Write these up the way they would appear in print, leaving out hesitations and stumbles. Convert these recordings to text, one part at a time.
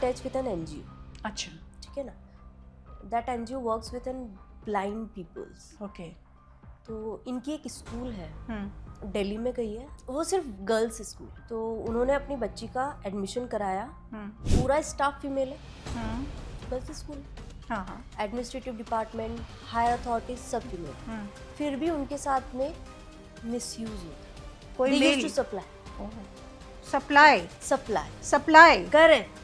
Attach with an NGO. अच्छा, ठीक है ना, that NGO works with an blind peoples. Okay. तो इनकी एक स्कूल है, दिल्ली में गई है, वो सिर्फ गर्ल्स स्कूल। तो उन्होंने अपनी बच्ची का एडमिशन कराया, पूरा स्टाफ फीमेल है, गर्ल्स स्कूल, हाँ हाँ, एडमिनिस्ट्रेटिव डिपार्टमेंट, हायर अथॉरिटीज सब फीमेल। फिर भी उनके साथ में मिसयूज होता। कोई they male used to supply correct,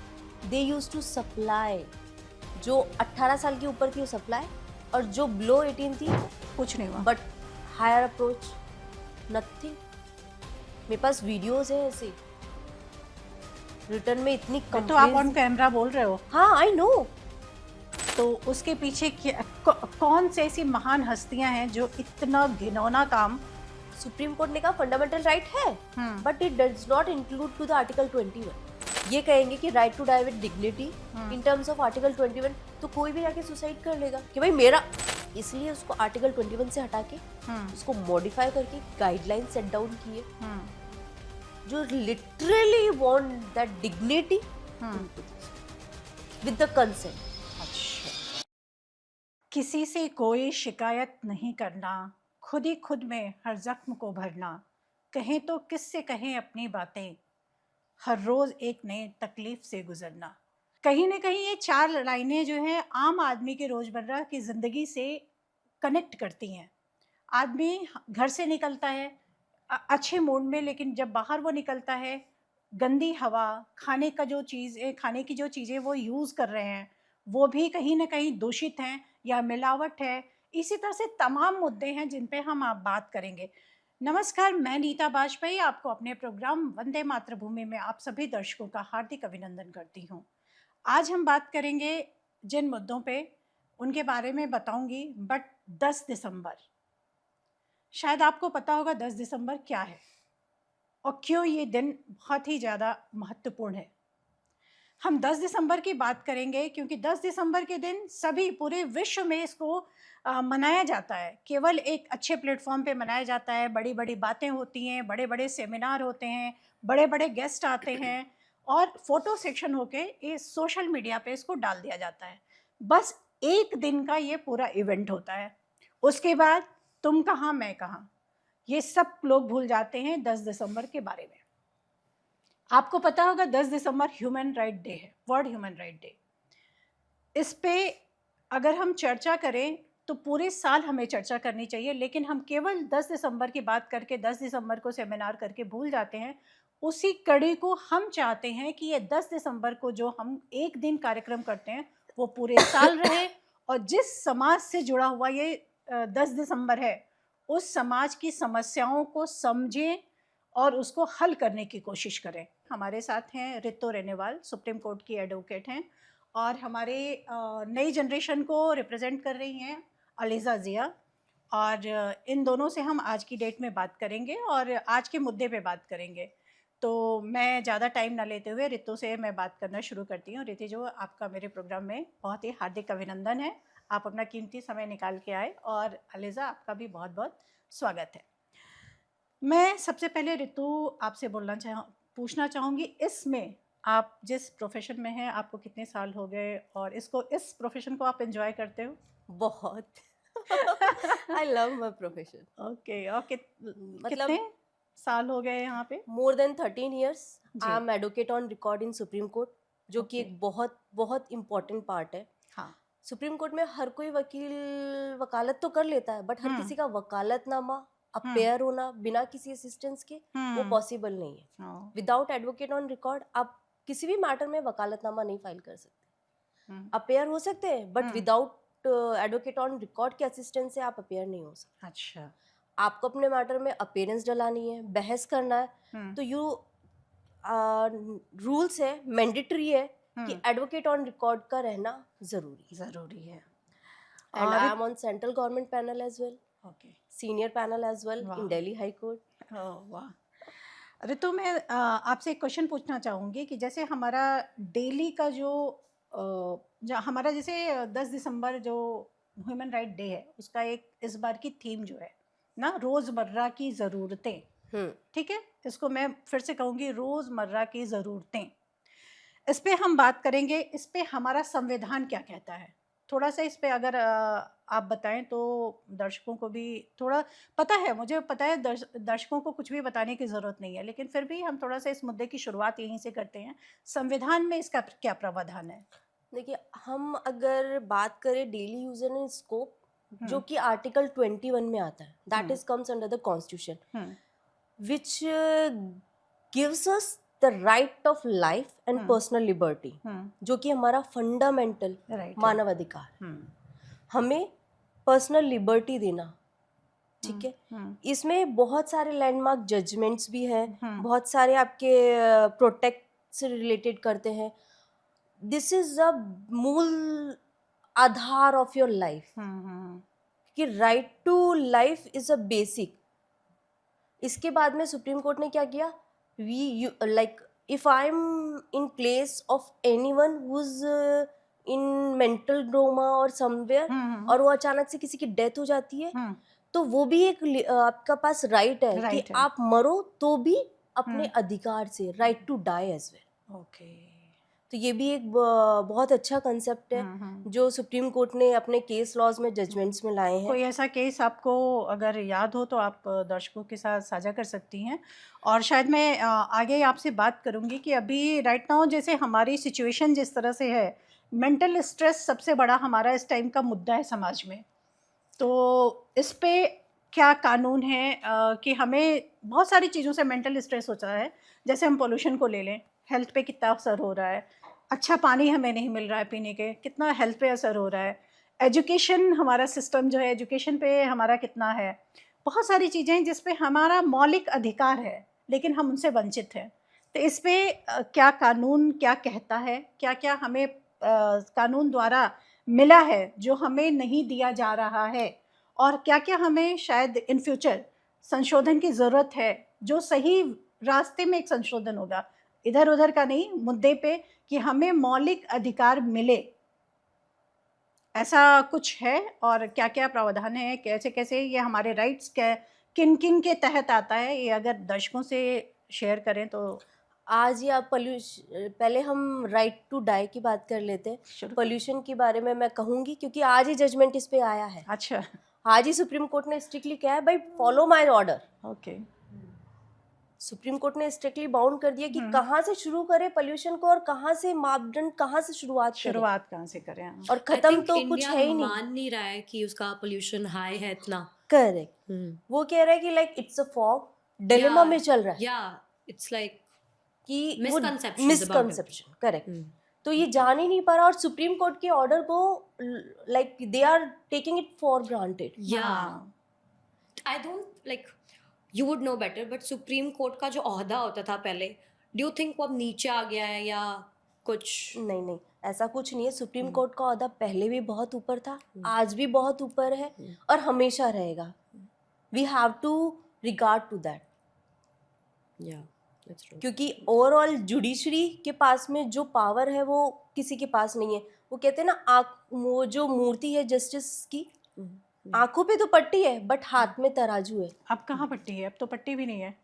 they used to supply. जो 18 साल के ऊपर थी वो सप्लाई, और जो बिलो 18 थी कुछ नहीं हुआ। But higher approach nothing. मेरे पास वीडियोस है ऐसे, रिटर्न में इतनी कंप्लेंट्स। तो आप ऑन कैमरा बोल रहे हो? हाँ, आई नो। तो उसके पीछे कौन से ऐसी महान हस्तियां हैं जो इतना घिनौना काम? सुप्रीम कोर्ट ने कहा फंडामेंटल राइट है, but it does not include to the article 21। ये कहेंगे कि right to die with dignity in terms of article 21, तो कोई भी जाके सुसाइड कर लेगा कि भाई मेरा, इसलिए उसको आर्टिकल 21 से हटा के उसको मॉडिफाई करके गाइडलाइन सेट डाउन किए जो literally want that dignity with the consent. किसी से कोई शिकायत नहीं करना, खुद ही खुद में हर जख्म को भरना, कहें तो किससे कहें अपनी बातें, हर रोज़ एक नए तकलीफ से गुजरना। कहीं ना कहीं ये 4 लाइनें जो हैं आम आदमी के रोज़मर्रा की ज़िंदगी से कनेक्ट करती हैं। आदमी घर से निकलता है अच्छे मूड में, लेकिन जब बाहर वो निकलता है, गंदी हवा, खाने की जो चीज़ें वो यूज़ कर रहे हैं वो भी कहीं ना कहीं दूषित हैं या मिलावट है। इसी तरह से तमाम मुद्दे हैं जिन पे हम आप बात करेंगे। नमस्कार, मैं नीता बाजपेयी आपको अपने प्रोग्राम वंदे मातृभूमि में आप सभी दर्शकों का हार्दिक अभिनंदन करती हूँ। आज हम बात करेंगे जिन मुद्दों पे, उनके बारे में बताऊंगी, बट 10 दिसंबर, शायद आपको पता होगा 10 दिसंबर क्या है और क्यों ये दिन बहुत ही ज़्यादा महत्वपूर्ण है। हम 10 दिसंबर की बात करेंगे क्योंकि 10 दिसंबर के दिन सभी पूरे विश्व में इसको मनाया जाता है। केवल एक अच्छे प्लेटफॉर्म पे मनाया जाता है, बड़ी बड़ी बातें होती हैं, बड़े बड़े सेमिनार होते हैं, बड़े बड़े गेस्ट आते हैं और फोटो सेक्शन होके ये सोशल मीडिया पे इसको डाल दिया जाता है। बस एक दिन का ये पूरा इवेंट होता है, उसके बाद तुम कहाँ मैं कहाँ, ये सब लोग भूल जाते हैं 10 दिसंबर के बारे में। आपको पता होगा 10 दिसंबर ह्यूमन राइट डे है, वर्ल्ड ह्यूमन राइट डे। इस पे अगर हम चर्चा करें तो पूरे साल हमें चर्चा करनी चाहिए, लेकिन हम केवल 10 दिसंबर की बात करके 10 दिसंबर को सेमिनार करके भूल जाते हैं। उसी कड़ी को हम चाहते हैं कि ये 10 दिसंबर को जो हम एक दिन कार्यक्रम करते हैं वो पूरे साल रहे, और जिस समाज से जुड़ा हुआ ये 10 दिसंबर है उस समाज की समस्याओं को समझें और उसको हल करने की कोशिश करें। हमारे साथ हैं रितु रेनेवाल, सुप्रीम कोर्ट की एडवोकेट हैं, और हमारे नई जनरेशन को रिप्रेजेंट कर रही हैं अलीज़ा ज़िया। और इन दोनों से हम आज की डेट में बात करेंगे और आज के मुद्दे पे बात करेंगे। तो मैं ज़्यादा टाइम ना लेते हुए रितु से मैं बात करना शुरू करती हूँ। रितु जो, आपका मेरे प्रोग्राम में बहुत ही हार्दिक अभिनंदन है, आप अपना कीमती समय निकाल के आए, और अलीज़ा आपका भी बहुत बहुत स्वागत है। मैं सबसे पहले रितु आपसे पूछना चाहूँगी, इसमें आप जिस प्रोफेशन में हैं आपको कितने साल हो गए और इस प्रोफेशन को आप एंजॉय करते हो? बहुत। I love my profession. Okay, और कितने साल हो गए यहाँ पे? More than 13 years. I am advocate on record in supreme court, जो कि एक बहुत बहुत इम्पोर्टेंट पार्ट है। हाँ, सुप्रीम कोर्ट में हर कोई वकील वकालत तो कर लेता है, बट हर किसी का वकालतनामा अपेयर होना बिना किसी असिस्टेंस के वो पॉसिबल नहीं है। विदाउट एडवोकेट ऑन रिकॉर्ड आप किसी भी मैटर में वकालतनामा नहीं फाइल कर सकते। अपेयर हो सकते हैं, but without advocate on record के असिस्टेंस से आप अपेयर नहीं हो सकते। अच्छा, आपको अपने मैटर में अपीयरेंस डलानी है, बहस करना है, तो यू रूल्स है, मैंडेटरी है कि एडवोकेट ऑन रिकॉर्ड का रहना जरूरी है। And I am on central government panel as well, senior panel as well in Delhi high court. वाह रितु, मैं आपसे एक क्वेश्चन पूछना चाहूँगी कि जैसे हमारा डेली का हमारा जैसे 10 दिसंबर जो ह्यूमन राइट डे है उसका एक इस बार की थीम जो है ना, रोज़मर्रा की ज़रूरतें। ठीक है, इसको मैं फिर से कहूँगी, रोज़मर्रा की ज़रूरतें। इस पे हम बात करेंगे, इस पे हमारा संविधान क्या कहता है। थोड़ा सा इस पे अगर आप बताएं तो दर्शकों को भी थोड़ा पता है, मुझे पता है दर्शकों को कुछ भी बताने की ज़रूरत नहीं है, लेकिन फिर भी हम थोड़ा सा इस मुद्दे की शुरुआत यहीं से करते हैं। संविधान में इसका क्या प्रावधान है? देखिए, हम अगर बात करें डेली यूज एंड स्कोप, जो कि आर्टिकल 21 में आता है, that is comes under the constitution, which gives us the right of life and personal liberty, जो कि हमारा फंडामेंटल Right. मानव अधिकार है। हमें पर्सनल लिबर्टी देना, ठीक है। इसमें बहुत सारे लैंडमार्क जजमेंट्स भी हैं, बहुत सारे आपके प्रोटेक्ट से रिलेटेड करते हैं। दिस इज अ मूल आधार ऑफ योर लाइफ, कि right to life is a basic. इसके बाद में सुप्रीम कोर्ट ने क्या किया, we like if I am in place of anyone who is in mental trauma और समवेयर, और वो अचानक से किसी की डेथ हो जाती है, तो वो भी एक आपका पास राइट है कि आप मरो तो भी अपने अधिकार से, right to die as well. Okay, तो ये भी एक बहुत अच्छा कंसेप्ट है जो सुप्रीम कोर्ट ने अपने केस लॉज में, जजमेंट्स में लाए हैं। कोई ऐसा केस आपको अगर याद हो तो आप दर्शकों के साथ साझा कर सकती हैं, और शायद मैं आगे आपसे बात करूंगी कि अभी राइट नाउ जैसे हमारी सिचुएशन जिस तरह से है, मेंटल स्ट्रेस सबसे बड़ा हमारा इस टाइम का मुद्दा है समाज में। तो इस पे क्या कानून है कि हमें बहुत सारी चीज़ों से मेंटल स्ट्रेस होता है। जैसे हम पोल्यूशन को ले लें, हेल्थ पे कितना असर हो रहा है, अच्छा पानी हमें नहीं मिल रहा है पीने के, कितना हेल्थ पे असर हो रहा है, एजुकेशन हमारा सिस्टम जो है, एजुकेशन पे हमारा कितना है, बहुत सारी चीज़ें हैं जिस पे हमारा मौलिक अधिकार है लेकिन हम उनसे वंचित हैं। तो इस पे क्या कानून क्या कहता है, क्या क्या हमें कानून द्वारा मिला है जो हमें नहीं दिया जा रहा है, और क्या क्या हमें शायद इन फ्यूचर संशोधन की ज़रूरत है, जो सही रास्ते में एक संशोधन होगा, इधर उधर का नहीं, मुद्दे पे कि हमें मौलिक अधिकार मिले, ऐसा कुछ है। और क्या क्या प्रावधान है, कैसे कैसे ये हमारे राइट्स किन किन के तहत आता है, ये अगर दर्शकों से शेयर करें तो। आज ही आप पहले हम राइट टू डाई की बात कर लेते हैं। पोल्यूशन के बारे में मैं कहूँगी क्योंकि आज ही जजमेंट इस पे आया है। अच्छा, आज ही सुप्रीम कोर्ट ने स्ट्रिक्टली कहा है, भाई follow my order. Okay, supreme court ने स्ट्रिक्टली बाउंड कर दिया कि कहाँ से शुरू करें पोल्यूशन को, और कहाँ से मापदंड, कहाँ से शुरुआत कहाँ से करें, और खत्म तो कुछ है ही नहीं। मान नहीं रहा है कि उसका पोल्यूशन हाई है इतना। करेक्ट, वो कह रहा है कि like it's a fog, dilemma में चल रहा है। या इट्स लाइक कि मिसकंसेप्शन। करेक्ट। तो ये जान ही नहीं पा रहा, और सुप्रीम कोर्ट के ऑर्डर को like they are taking it for granted. या I don't like, you would know better, but supreme court का जो ओहदा होता था पहले, डू यू थिंक वो अब नीचे आ गया है या कुछ? नहीं, ऐसा कुछ नहीं है। सुप्रीम कोर्ट का ओहदा पहले भी बहुत ऊपर था, आज भी बहुत ऊपर है, और हमेशा रहेगा। We have to regard to that. क्योंकि ओवरऑल जुडिशरी के पास में जो पावर है वो किसी के पास नहीं है। वो कहते हैं ना, वो जो मूर्ति है जस्टिस की, आंखों पे तो पट्टी है बट हाथ में तराजू है। अब कहाँ पट्टी है? अब तो पट्टी भी नहीं है।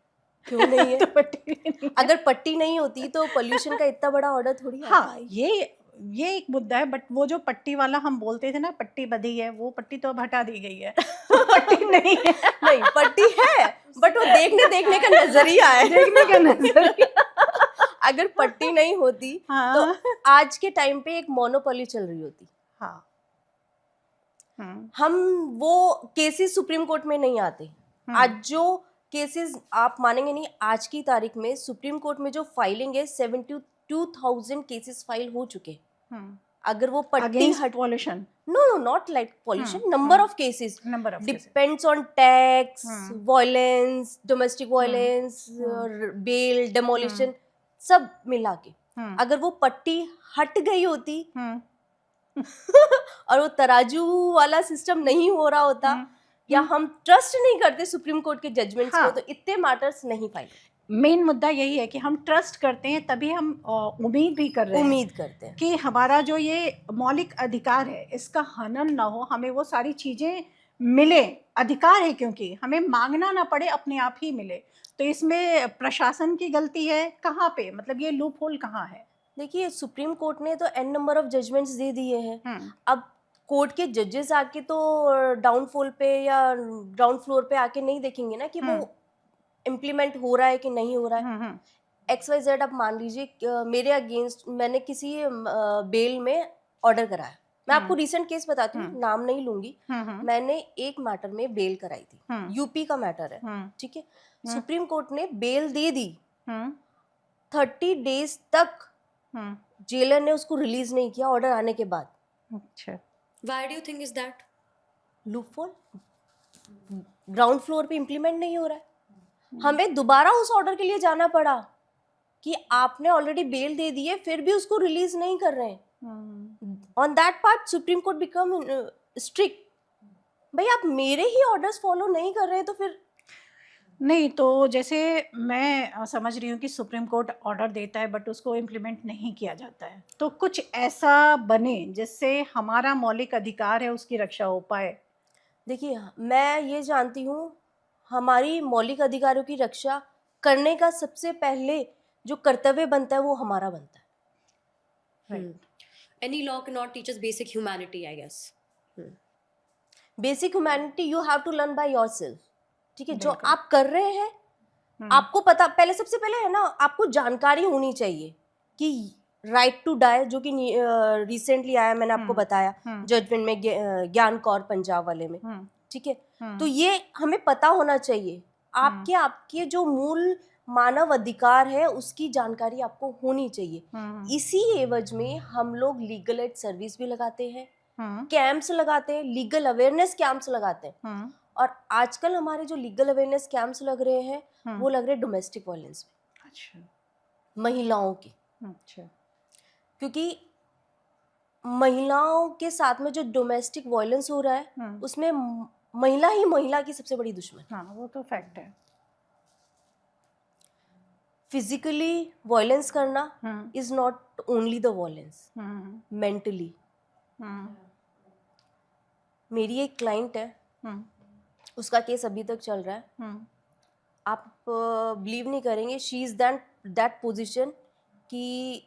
क्यों नहीं है? तो पट्टी भी नहीं है। अगर पट्टी नहीं होती तो पोल्यूशन का इतना बड़ा ऑर्डर थोड़ी आता। हाँ, ये एक मुद्दा है, बट वो जो पट्टी वाला हम बोलते थे ना, पट्टी बधी है, वो पट्टी तो अब हटा दी गई है। तो पट्टी नहीं है। नहीं, पट्टी है बट वो देखने का नजरिया है। देखने का नजरिया। अगर पट्टी नहीं होती हाँ। तो आज के टाइम पे एक मोनोपोली चल रही होती। हाँ। हम वो केसेस सुप्रीम कोर्ट में नहीं आते। आज जो केसेस, आप मानेंगे नहीं, आज की तारीख में सुप्रीम कोर्ट में जो फाइलिंग है, 72,000 केसेस फाइल हो चुके। अगर वो पट्टी हट pollution, no not like pollution, number of cases depends on tax, violence, domestic violence, bail, demolition, सब मिला के। अगर वो पट्टी हट गई होती और वो तराजू वाला सिस्टम नहीं हो रहा होता, या हम ट्रस्ट नहीं करते सुप्रीम कोर्ट के जजमेंट्स को, तो इतने मैटर्स नहीं फाइल। मेन मुद्दा यही है कि हम ट्रस्ट करते हैं, तभी हम उम्मीद भी कर रहे हैं, उम्मीद करते हैं कि हमारा जो ये मौलिक अधिकार है इसका हनन ना हो, हमें वो सारी चीज़ें मिले। अधिकार है क्योंकि हमें मांगना ना पड़े, अपने आप ही मिले। तो इसमें प्रशासन की गलती है कहाँ पे? मतलब ये लूप होल कहाँ है? देखिए सुप्रीम कोर्ट ने तो एन नंबर ऑफ जजमेंट्स दे दिए हैं। अब कोर्ट के जजेस आके तो डाउनफॉल पे या ग्राउंड फ्लोर पे आके नहीं देखेंगे ना कि वो इम्प्लीमेंट हो रहा है कि नहीं हो रहा है। XYZ आप मान लीजिए मेरे अगेंस्ट मैंने किसी बेल में ऑर्डर कराया। मैं आपको रिसेंट केस बताती हूँ, नाम नहीं लूंगी। मैंने एक मैटर में बेल कराई थी, यूपी का मैटर है, ठीक है। सुप्रीम कोर्ट ने बेल दे दी, 30 डेज तक जेलर ने उसको रिलीज नहीं किया ऑर्डर आने के बाद। अच्छा, Why do you think is that? Loophole, ground floor पे इम्प्लीमेंट नहीं हो रहा है। हमें दोबारा उस ऑर्डर के लिए जाना पड़ा कि आपने ऑलरेडी बेल दे दी है फिर भी उसको रिलीज नहीं कर रहे हैं। On that part supreme court become strict. भाई आप मेरे ही ऑर्डर्स फॉलो नहीं कर रहे हैं तो फिर नहीं तो जैसे मैं समझ रही हूँ कि सुप्रीम कोर्ट ऑर्डर देता है बट उसको इम्प्लीमेंट नहीं किया जाता है, तो कुछ ऐसा बने जिससे हमारा मौलिक अधिकार है उसकी रक्षा हो पाए। देखिए मैं ये जानती हूँ हमारी मौलिक अधिकारों की रक्षा करने का सबसे पहले जो कर्तव्य बनता है वो हमारा बनता है। Any law cannot teach us basic humanity, I guess. Basic humanity you have to learn by yourself, ठीक है। जो आप कर रहे हैं आपको पता, पहले सबसे पहले है ना आपको जानकारी होनी चाहिए कि राइट टू डाई जो कि रिसेंटली आया, मैंने आपको बताया जजमेंट में ज्ञान कौर पंजाब वाले में, ठीक है। तो ये हमें पता होना चाहिए। आपके जो मूल मानव अधिकार है उसकी जानकारी आपको होनी चाहिए। इसी एवज में हम लोग लीगल एड सर्विस भी लगाते हैं, कैंप्स लगाते हैं, लीगल अवेयरनेस कैंप्स लगाते हैं। और आजकल हमारे जो लीगल अवेयरनेस कैंप्स लग रहे हैं वो लग रहे हैं डोमेस्टिक वायलेंस पे। अच्छा, महिलाओं के। अच्छा, क्योंकि महिलाओं के साथ में जो डोमेस्टिक वायलेंस हो रहा है उसमें महिला ही महिला की सबसे बड़ी दुश्मन। हाँ वो तो फैक्ट है। फिजिकली वायलेंस करना is not only the violence, mentally. मेरी एक क्लाइंट है, उसका केस अभी तक चल रहा है। आप बिलीव नहीं करेंगे, शी इज दैट पोजीशन कि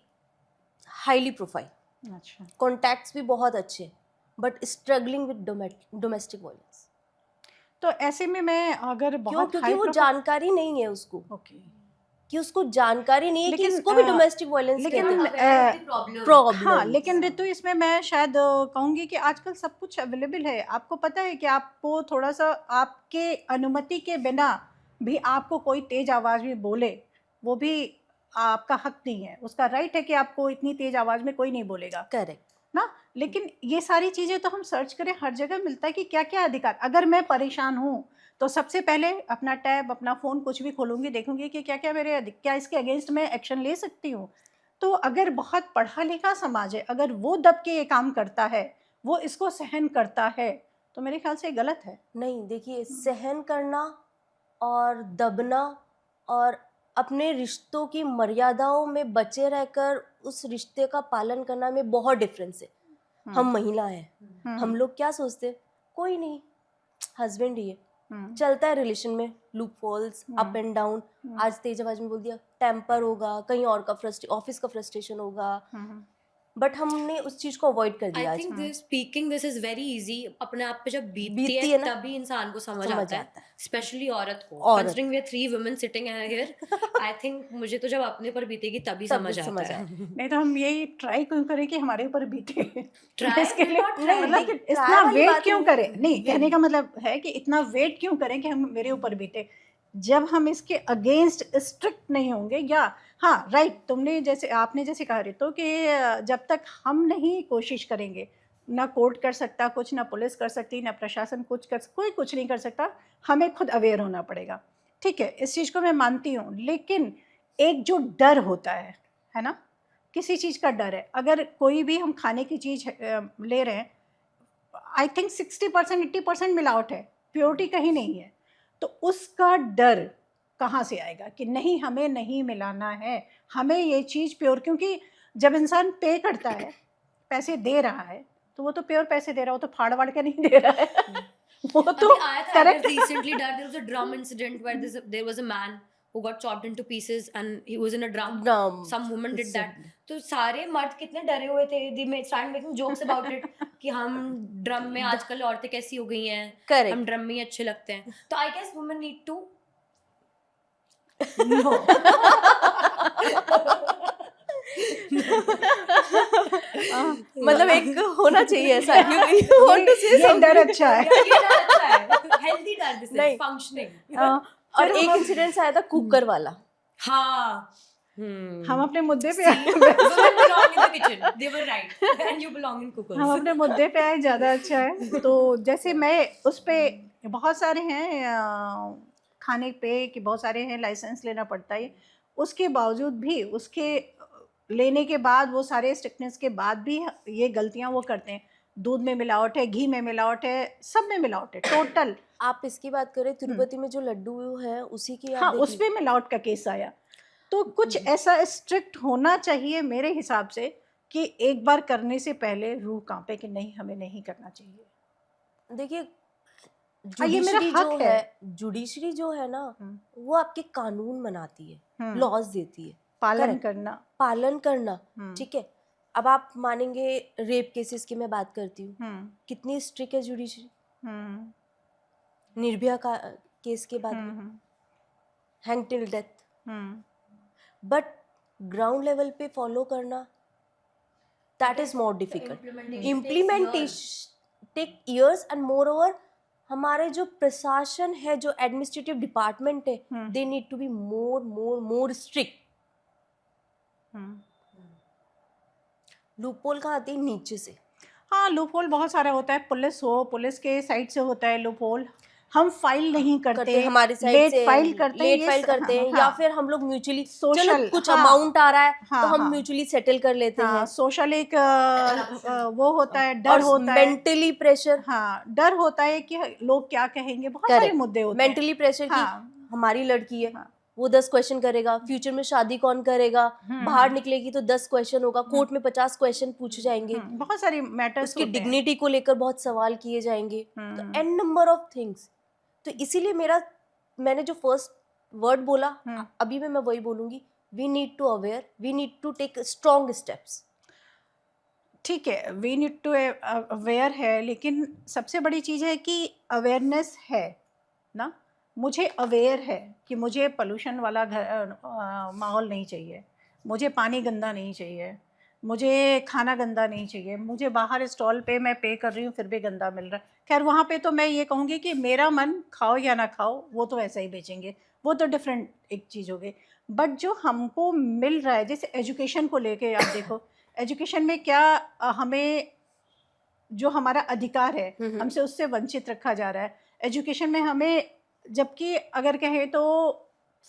हाईली प्रोफाइल, अच्छा, कॉन्टैक्ट्स भी बहुत अच्छे, but struggling with domestic violence. तो ऐसे में मैं अगर बहुत क्योंकि वो जानकारी नहीं है उसको, ओके, कि उसको जानकारी नहीं है कि लेकिन, इसको भी डोमेस्टिक वायलेंस कहते हैं। Problem. हाँ, लेकिन ऋतु इसमें मैं शायद कहूँगी कि आजकल सब कुछ अवेलेबल है। आपको पता है कि आपको थोड़ा सा आपके अनुमति के बिना भी आपको कोई तेज आवाज़ में बोले, वो भी आपका हक नहीं है। उसका राइट है कि आपको इतनी तेज आवाज़ में कोई नहीं बोलेगा, करेक्ट ना। लेकिन ये सारी चीज़ें तो हम सर्च करें हर जगह मिलता है कि क्या क्या अधिकार। अगर मैं परेशान हूँ तो सबसे पहले अपना टैब, अपना फ़ोन कुछ भी खोलूँगी, देखूँगी कि क्या क्या क्या इसके अगेंस्ट मैं एक्शन ले सकती हूँ। तो अगर बहुत पढ़ा लिखा समाज है, अगर वो दब के ये काम करता है, वो इसको सहन करता है, तो मेरे ख्याल से गलत है। नहीं, देखिए सहन करना और दबना और अपने रिश्तों की मर्यादाओं में बचे रहकर उस रिश्ते का पालन करना में बहुत डिफरेंस है। हम महिला हैं, हम लोग क्या सोचते हैं, कोई नहीं, हस्बैंड ही है, चलता है रिलेशन में, loop holes, up and down. आज तेज आवाज में बोल दिया, टेम्पर होगा, कहीं और का ऑफिस का फ्रस्ट्रेशन होगा, बट हमने उस चीज को अवॉइड कर दिया। I think this speaking this is very easy. अपने आप पे जब बीतती बीतती है है ना, तभी इंसान को समझ समझ आता है, आता है। स्पेशली औरत को। औरत। Considering we are 3 women sitting here, I think मुझे तो जब अपने पर बीतेगी तभी समझ आता है। नहीं तो हम यही ट्राई क्यों करें कि हमारे ऊपर बीते। Try, इसके लिए not try. मतलब कि try इतना वाली वेट बात क्यों नहीं करें, है। नहीं कहने का मतलब है कि इतना वेट क्यों करें कि हम मेरे ऊपर बीते, जब हम इसके अगेंस्ट स्ट्रिक्ट नहीं होंगे। या हाँ राइट, तुमने जैसे आपने जैसे कहा रितो कि जब तक हम नहीं कोशिश करेंगे, ना कोर्ट कर सकता कुछ, ना पुलिस कर सकती, ना प्रशासन कोई कुछ नहीं कर सकता। हमें खुद अवेयर होना पड़ेगा, ठीक है, इस चीज़ को मैं मानती हूँ। लेकिन एक जो डर होता है ना, किसी चीज़ का डर है। अगर कोई भी हम खाने की चीज़ ले रहे हैं, आई थिंक 60% 80% मिलावट है, प्योरिटी कहीं नहीं है। तो उसका डर कहाँ से आएगा कि नहीं हमें नहीं मिलाना है, हमें ये चीज़ प्योर। क्योंकि जब इंसान पे करता है, पैसे दे रहा है, तो वो तो प्योर पैसे दे रहा है, वो तो फाड़ वाड़ के नहीं दे रहा है। वो तो अभी आया था correct. recently there was a drum incident where there was a man who got chopped into pieces and he was in a drum. Drum. Some woman did that. Exactly. तो सारे मर्द कितने डरे हुए थे. They started making jokes about it कि हम drum में आजकल औरतें कैसी हो गई हैं. Correct. हम ड्रम में ही अच्छे लगते हैं. तो I guess women need to मतलब एक होना चाहिए ऐसा. You want to say ये something? डर अच्छा है. ये डर अच्छा है. Healthy डर this नहीं. is functioning. और एक इंसिडेंट आया था कुकर वाला. हाँ. हम अपने मुद्दे पे See, women belong in the kitchen. They were right. And you belong in cookers. हम अपने मुद्दे पे आए, ज़्यादा अच्छा है. तो जैसे मैं उस पे बहुत सारे हैं खाने पे कि बहुत सारे हैं लाइसेंस लेना पड़ता है. उसके बावजूद भी उसके लेने के बाद वो सारे स्ट्रिक्टनेस के बाद भी ये गलतियां वो करते हैं. दूध में मिलावट है, घी में मिलावट है, सब में मिलावट है टोटल. आप इसकी बात करें तिरुपति में जो लड्डू है उसी की आप हाँ, देख उसमें मिलावट का केस आया. तो कुछ ऐसा स्ट्रिक्ट होना चाहिए मेरे हिसाब से कि एक बार करने से पहले रूह कांपे कि नहीं, हमें नहीं करना चाहिए. देखिए ये मेरा जुडिशरी हक जो है. है, जुडिशरी जो है ना वो आपके कानून बनाती है, लॉज देती है, पालन Correct. करना. पालन करना. ठीक है. अब आप मानेंगे रेप केसेस की मैं बात करती हूँ, कितनी स्ट्रिक्ट है जुडिशरी. निर्भया का केस के बाद hang till death. But ground level पे फॉलो करना that is more difficult. Implementation take years and moreover हमारे जो प्रशासन है, जो एडमिनिस्ट्रेटिव डिपार्टमेंट है, they need to be more strict. Loophole कहाँ आती है? नीचे से. हाँ, लूपहोल बहुत सारा होता है. पुलिस के साइड से होता है लूपहोल. हम फाइल नहीं करते, हमारी साइड लेट से फाइल करते हैं, लेट फाइल करते हैं. या फिर हम लोग म्यूचुअली Social, चलो कुछ हाँ, अमाउंट आ रहा है हाँ, तो हम हाँ. म्यूचुअली सेटल कर लेते हैं. सोशल एक वो होता है, डर और होता है. Mentally pressure. हाँ, डर होता है कि लोग क्या कहेंगे. बहुत सारे मुद्दे होते हैं. मेंटली प्रेशर की हमारी लड़की है, वो 10 क्वेश्चन करेगा. फ्यूचर में शादी कौन करेगा? बाहर निकलेगी तो 10 क्वेश्चन होगा. कोर्ट में 50 क्वेश्चन पूछे जाएंगे. बहुत सारी मैटर्स. उसकी डिग्निटी को लेकर बहुत सवाल किए जाएंगे. तो एन नंबर ऑफ थिंग्स. तो इसीलिए मैंने जो फर्स्ट वर्ड बोला, अभी मैं वही बोलूंगी. We need to aware, we need to take strong steps. ठीक है, वी नीड टू अवेयर है, लेकिन सबसे बड़ी चीज़ है कि अवेयरनेस है ना. मुझे अवेयर है कि मुझे पोल्यूशन वाला माहौल नहीं चाहिए, मुझे पानी गंदा नहीं चाहिए, मुझे खाना गंदा नहीं चाहिए, मुझे बाहर स्टॉल पे मैं पे कर रही हूँ फिर भी गंदा मिल रहा है. खैर वहाँ पे तो मैं ये कहूँगी कि मेरा मन, खाओ या ना खाओ, वो तो ऐसा ही बेचेंगे, वो तो डिफरेंट एक चीज़ हो गई. बट जो हमको मिल रहा है, जैसे एजुकेशन को लेके आप देखो, एजुकेशन में क्या हमें जो हमारा अधिकार है हमसे उससे वंचित रखा जा रहा है. एजुकेशन में हमें, जबकि अगर कहें तो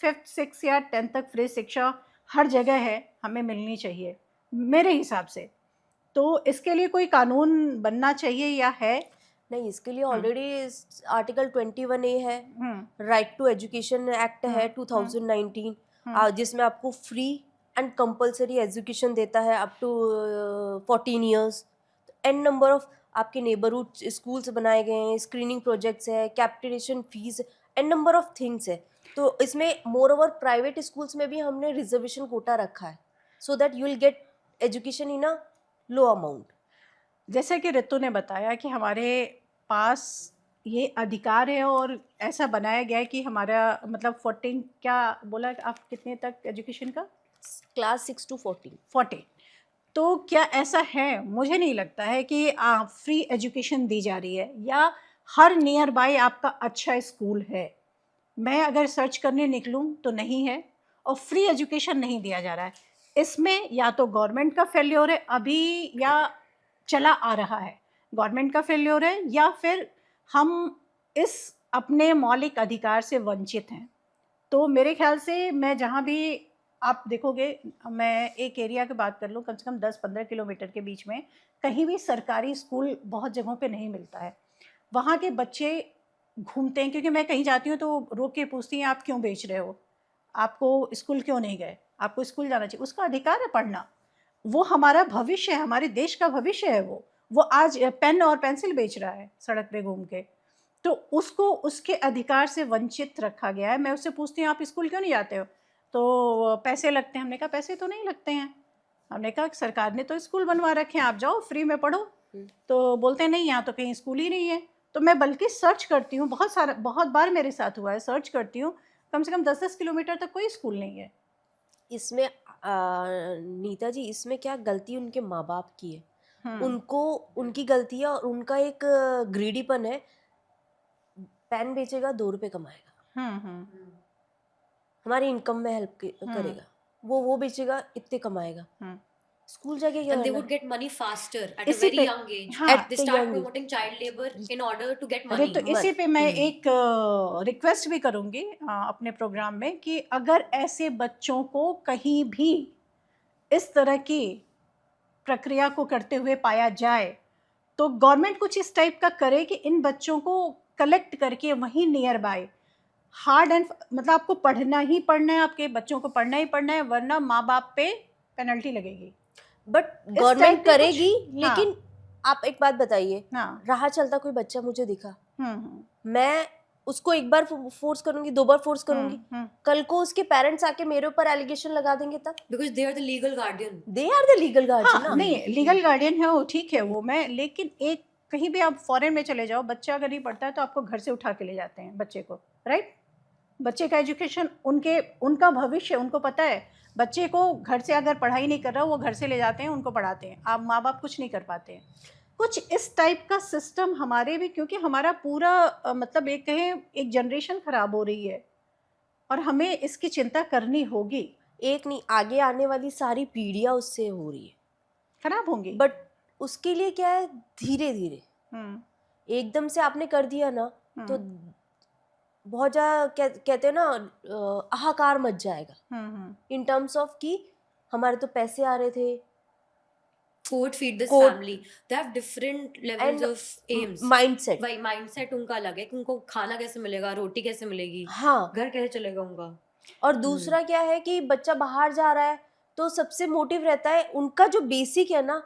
5th 6th या 10th तक फ्री शिक्षा हर जगह है, हमें मिलनी चाहिए मेरे हिसाब से. तो इसके लिए कोई कानून बनना चाहिए या है? नहीं, इसके लिए ऑलरेडी आर्टिकल 21A है, राइट टू एजुकेशन एक्ट है 2019, जिसमें आपको फ्री एंड कंपलसरी एजुकेशन देता है up to 14 years. An number of आपके नेबरहुड स्कूल्स बनाए गए हैं, स्क्रीनिंग प्रोजेक्ट्स है, capitation fees, an number of things है. तो इसमें मोर ओवर प्राइवेट स्कूल्स में भी हमने रिजर्वेशन कोटा रखा है, so that you will get education in a low amount. जैसे कि ऋतु ने बताया कि हमारे पास ये अधिकार है और ऐसा बनाया गया है कि हमारा मतलब 14, क्या बोला आप कितने तक एजुकेशन का? Class 6 to 14. तो क्या ऐसा है? मुझे नहीं लगता है कि फ्री एजुकेशन दी जा रही है या हर नियर बाय आपका अच्छा स्कूल है. मैं अगर सर्च करने निकलूं तो नहीं है, और फ्री एजुकेशन नहीं दिया जा रहा है. इसमें या तो गवर्नमेंट का फेल्योर है अभी, या चला आ रहा है गवर्नमेंट का फेल्योर है, या फिर हम इस अपने मौलिक अधिकार से वंचित हैं. तो मेरे ख्याल से मैं जहाँ भी आप देखोगे, मैं एक एरिया की बात कर लूँ, कम से कम 10-15 किलोमीटर के बीच में कहीं भी सरकारी स्कूल बहुत जगहों पे नहीं मिलता है. वहाँ के बच्चे घूमते हैं, क्योंकि मैं कहीं जाती हूँ तो रोक के पूछती हैं आप क्यों बेच रहे हो, आपको स्कूल क्यों नहीं गए, आपको स्कूल जाना चाहिए. उसका अधिकार है पढ़ना, वो हमारा भविष्य है, हमारे देश का भविष्य है. वो आज पेन और पेंसिल बेच रहा है सड़क पे घूम के. तो उसको उसके अधिकार से वंचित रखा गया है। मैं उससे पूछती हूँ आप स्कूल क्यों नहीं जाते हो, तो पैसे लगते हैं। हमने कहा पैसे तो नहीं लगते हैं, हमने कहा सरकार ने तो स्कूल बनवा रखे हैं, आप जाओ फ्री में पढ़ो। तो बोलते हैं नहीं यहाँ तो कहीं स्कूल ही नहीं है। तो मैं बल्कि सर्च करती हूँ, बहुत बार मेरे साथ हुआ है, सर्च करती हूँ, कम से कम 10-10 किलोमीटर तक कोई स्कूल नहीं है। इसमें नीता जी, इसमें क्या गलती उनके माँ बाप की है, उनको उनकी गलती है, और उनका एक ग्रीडीपन है। पेन बेचेगा 2 रुपए कमाएगा, हमारी इनकम में हेल्प करेगा, वो बेचेगा इतने कमाएगा, स्कूल जाके क्या And they करना would get money faster at a इसी very पे young age. हाँ, They at a start young age. promoting child labor in order to get अरे money. तो इसी पे मैं एक रिक्वेस्ट भी करूंगी अपने प्रोग्राम में कि अगर ऐसे बच्चों को कहीं भी इस तरह की प्रक्रिया को करते हुए पाया जाए तो गवर्नमेंट कुछ इस टाइप का करे कि इन बच्चों को कलेक्ट करके वहीं नियर बाय हार्ड एंड मतलब आपको पढ़ना ही पढ़ना है, आपके बच्चों को पढ़ना ही पढ़ना है, वरना माँ बाप पे पेनल्टी लगेगी। बट type गवर्नमेंट के करेगी, कुछ- लेकिन आप एक बात बताइए, हाँ, राह चलता कोई बच्चा मुझे दिखा, हम्म, मैं उसको एक बार फोर्स करूंगी, 2 बार फोर्स करूंगी, कल को उसके पेरेंट्स आके मेरे ऊपर एलिगेशन लगा देंगे, तब Because they are the legal guardian. They are the legal guardian हाँ, ना। नहीं लीगल गार्डियन है वो, ठीक है वो मैं, लेकिन एक कहीं भी आप फॉरेन में चले जाओ, बच्चा अगर नहीं पढ़ता है तो आपको घर से उठा के ले जाते हैं बच्चे को, राइट। बच्चे का एजुकेशन, उनका भविष्य उनको पता है। बच्चे को घर से अगर पढ़ाई नहीं कर रहा वो घर से ले जाते हैं, उनको पढ़ाते हैं, आप माँ बाप कुछ नहीं कर पाते हैं। कुछ इस टाइप का सिस्टम हमारे भी, क्योंकि हमारा पूरा मतलब एक कहें एक जनरेशन खराब हो रही है और हमें इसकी चिंता करनी होगी। एक नहीं, आगे आने वाली सारी पीढ़ियां उससे हो रही है, खराब होंगी। बट उसके लिए क्या है, धीरे धीरे, एकदम से आपने कर दिया ना तो बहुत ज्यादा कहते हैं ना, हाहाकार मच जाएगा इन टर्म्स ऑफ कि हमारे तो पैसे आ रहे थे, Could feed this Could- family. They have different levels And of aims. Mindset, भाई माइंडसेट उनका अलग है कि उनको खाना कैसे मिलेगा, रोटी कैसे मिलेगी, हाँ। घर कैसे चलेगा उनका। और दूसरा क्या है कि बच्चा बाहर जा रहा है तो सबसे मोटिव रहता है उनका जो बेसिक है ना,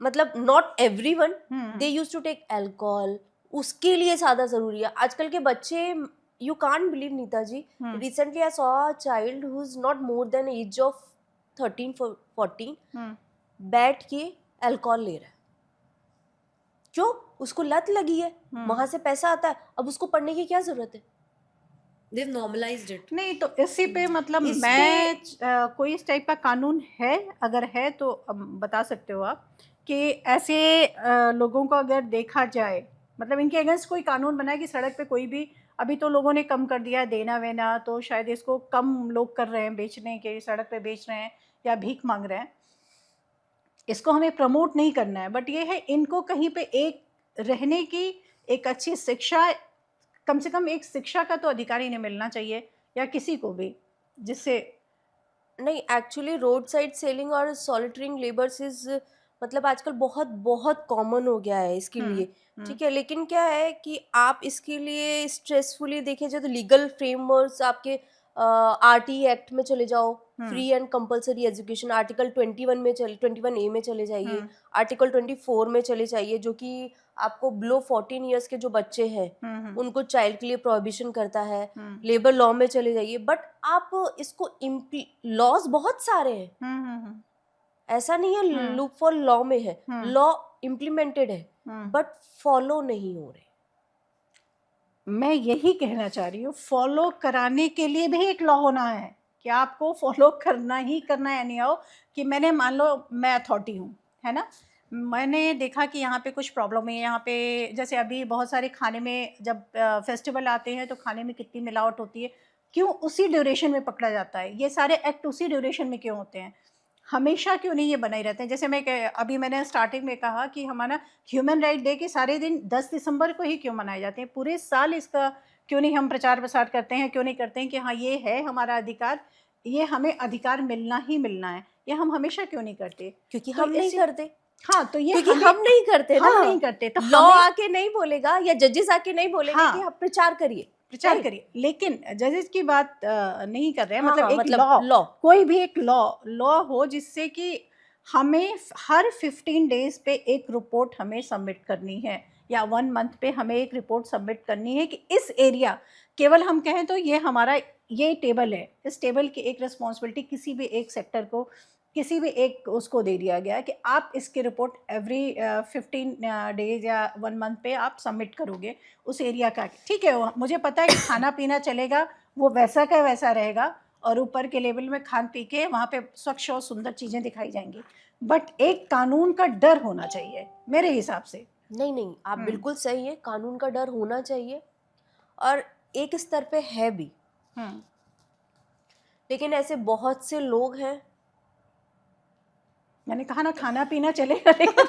मतलब not everyone, they used to take alcohol, उसके लिए ज्यादा जरूरी है आजकल के बच्चे। You can't believe Neeta ji, recently I saw a child who is not more than age of 13-14 बैठ के अल्कोहल ले रहा है, क्यों? उसको लत लगी है, वहां से पैसा आता है, अब उसको पढ़ने की क्या जरूरत है? They've normalized it. नहीं तो इसी पे मतलब इस मैं कोई इस टाइप का कानून है, अगर है तो बता सकते हो आप कि ऐसे लोगों को अगर देखा जाए, मतलब इनके अगेंस्ट कोई कानून बनाए कि सड़क पे कोई भी, अभी तो लोगों ने कम कर दिया है देना वेना, तो शायद इसको कम लोग कर रहे हैं बेचने के, सड़क पे बेच रहे हैं या भीख मांग रहे हैं, इसको हमें प्रमोट नहीं करना है। बट ये है इनको कहीं पे एक रहने की एक अच्छी शिक्षा, कम से कम एक शिक्षा का तो अधिकार इन्हें मिलना चाहिए, या किसी को भी, जिससे नहीं, एक्चुअली रोड साइड सेलिंग और सॉलिटरिंग लेबर्स इज मतलब आजकल बहुत बहुत कॉमन हो गया है इसके लिए, ठीक है। लेकिन क्या है कि आप इसके लिए स्ट्रेसफुली देखे जाए तो लीगल फ्रेमवर्क्स आपके आरटी एक्ट में चले जाओ, free and compulsory education article 21A में चले जाइए, आर्टिकल 24 में चले जाइए, जो कि आपको बिलो 14 इयर्स के जो बच्चे हैं उनको चाइल्ड के लिए प्रोहिबिशन करता है। लेबर लॉ में चले जाइए, बट आप इसको लॉज बहुत सारे हैं, ऐसा नहीं है लूप फॉर लॉ में है, लॉ इम्प्लीमेंटेड है बट फॉलो नहीं हो रहे। मैं यही कहना चाह रही हूँ, फॉलो कराने के लिए भी एक लॉ होना है कि आपको फॉलो करना ही करना है। नहीं आओ कि मैंने, मान लो मैं अथॉरिटी हूँ, है ना, मैंने देखा कि यहाँ पे कुछ प्रॉब्लम है, यहाँ पे जैसे अभी बहुत सारे खाने में जब फेस्टिवल आते हैं तो खाने में कितनी मिलावट होती है, क्यों उसी ड्यूरेशन में पकड़ा जाता है? ये सारे एक्ट उसी ड्यूरेशन में क्यों होते हैं? हमेशा क्यों नहीं ये बनाए रहते हैं? जैसे अभी मैंने स्टार्टिंग में कहा कि हमारा ह्यूमन राइट डे के सारे दिन 10 दिसंबर को ही क्यों मनाए जाते हैं? पूरे साल इसका क्यों नहीं हम प्रचार प्रसार करते हैं? क्यों नहीं करते हैं कि हाँ ये है हमारा अधिकार, ये हमें अधिकार मिलना ही मिलना है? ये हम हमेशा क्यों नहीं करते? क्योंकि तो हम नहीं करते। हाँ, तो ये क्योंकि हम नहीं करते ना, हम नहीं करते, तो लॉ आके नहीं बोलेगा या जजेस आके नहीं बोलेंगे हाँ, कि आप प्रचार करिए, प्रचार करिए, लेकिन जजेस की बात नहीं कर रहे हैं। हाँ, मतलब एक मतलब लॉ, कोई भी एक लॉ हो जिससे कि हमें हर 15 डेज पे एक रिपोर्ट हमें सबमिट करनी है, या 1 मंथ पे हमें एक रिपोर्ट सबमिट करनी है कि इस एरिया, केवल हम कहें तो ये हमारा ये टेबल है, इस टेबल की एक रिस्पॉन्सिबिलिटी किसी भी एक सेक्टर को, किसी भी एक उसको दे दिया गया है कि आप इसकी रिपोर्ट एवरी 15 डेज या 1 मंथ पे आप सबमिट करोगे उस एरिया का। ठीक है, मुझे पता है कि खाना पीना चलेगा, वो वैसा का वैसा रहेगा, और ऊपर के लेवल में खान पी के वहाँ पे स्वच्छ और सुंदर चीज़ें दिखाई जाएंगी, बट एक कानून का डर होना चाहिए मेरे हिसाब से। नहीं नहीं, आप बिल्कुल सही है, कानून का डर होना चाहिए और एक स्तर पे है भी, लेकिन ऐसे बहुत से लोग हैं। मैंने कहा ना खाना पीना चलेगा, लेकिन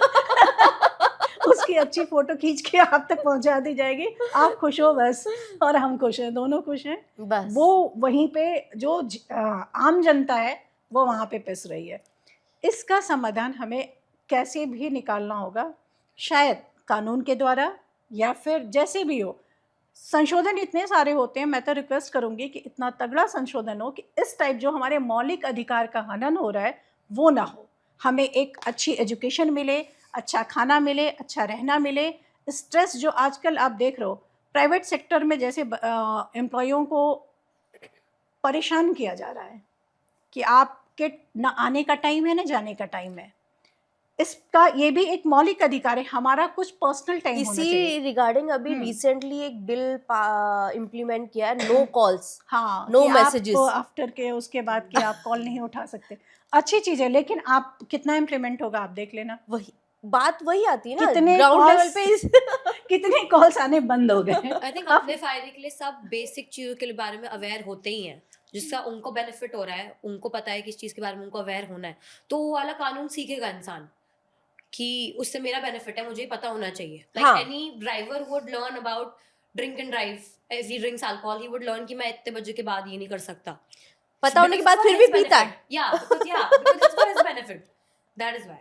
उसकी अच्छी फोटो खींच के आप तक पहुंचा दी जाएगी, आप खुश हो बस और हम खुश हैं, दोनों खुश हैं बस। वो वहीं पे जो आम जनता है वो वहाँ पे पिस रही है। इसका समाधान हमें कैसे भी निकालना होगा, शायद कानून के द्वारा या फिर जैसे भी हो। संशोधन इतने सारे होते हैं, मैं तो रिक्वेस्ट करूंगी कि इतना तगड़ा संशोधन हो कि इस टाइप जो हमारे मौलिक अधिकार का हनन हो रहा है वो ना हो, हमें एक अच्छी एजुकेशन मिले, अच्छा खाना मिले, अच्छा रहना मिले। स्ट्रेस जो आजकल आप देख रहे हो प्राइवेट सेक्टर में, जैसे एम्प्लॉयों को परेशान किया जा रहा है कि आपके न आने का टाइम है न जाने का टाइम है, इसका ये भी एक मौलिक अधिकार है, हमारा कुछ पर्सनल टाइम होना चाहिए। इसी रिगार्डिंग अभी रिसेंटली एक बिल इम्प्लीमेंट किया है, नो कॉल्स, हाँ, नो कि मैसेजेस। आप आफ्टर के उसके बाद कि आप कॉल नहीं उठा सकते, अच्छी चीज़ है, लेकिन आप कितना इम्प्लीमेंट होगा आप देख लेना। वही बात वही आती है ना, कितने ग्राउंड लेवल calls- पे कितने कॉल्स आने बंद हो गए। आई थिंक अपने फायदे के लिए सब बेसिक चीजों के बारे में अवेयर होते ही हैं, जिसका उनको बेनिफिट हो रहा है, उनको पता है किस चीज के बारे में उनको अवेयर होना है, तो वो वाला कानून सीखेगा इंसान कि उससे मेरा बेनिफिट है, मुझे पता होना चाहिए। हाँ। Like any driver would learn about drink and drive, if he drinks alcohol he would learn कि मैं इतने बजे के बाद ये नहीं कर सकता, पता होने के बाद फिर भी पीता है। because it's for his benefit, that is why।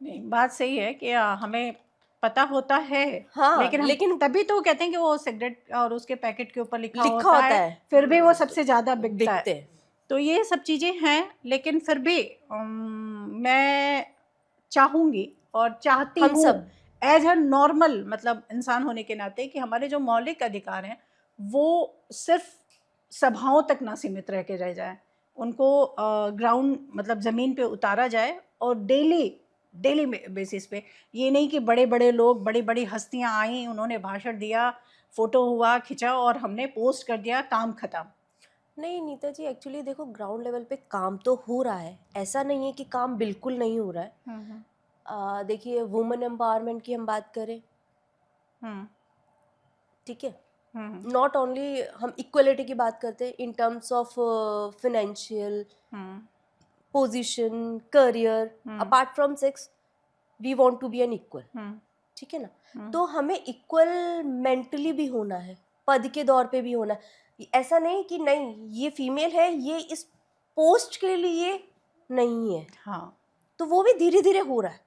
नहीं, बात सही है कि हमें पता होता है, हाँ, लेकिन तभी तो कहते हैं कि वो सिगरेट और उसके पैकेट के ऊपर लिखा लिखा होता होता है, है, फिर भी वो सबसे ज़्यादा बिकता बिकते है। हैं। तो ये सब चीज़ें हैं, लेकिन फिर भी मैं चाहूँगी और चाहती हम हूँ सब एज अ नॉर्मल मतलब इंसान होने के नाते कि हमारे जो मौलिक अधिकार हैं वो सिर्फ सभाओं तक ना सीमित रह के रह जाए, उनको ग्राउंड मतलब ज़मीन पे उतारा जाए और डेली बेसिस पे। ये नहीं कि बड़े बड़े लोग, बड़ी बड़ी हस्तियाँ आई, उन्होंने भाषण दिया, फ़ोटो हुआ खिंचा और हमने पोस्ट कर दिया, काम ख़त्म। नहीं नीता जी, एक्चुअली देखो ग्राउंड लेवल पे काम तो हो रहा है, ऐसा नहीं है कि काम बिल्कुल नहीं हो रहा है। देखिए वुमेन एम्पावरमेंट की हम बात करें, ठीक है, नॉट ओनली हम इक्वलिटी की बात करते हैं in terms of financial position, career, apart from sex we want to be an equal, ठीक है ना। तो हमें इक्वल मेंटली भी होना है, पद के दौर पे भी होना है। ऐसा नहीं कि नहीं ये फीमेल है, ये इस पोस्ट के लिए नहीं है, हाँ, तो वो भी धीरे धीरे हो रहा है।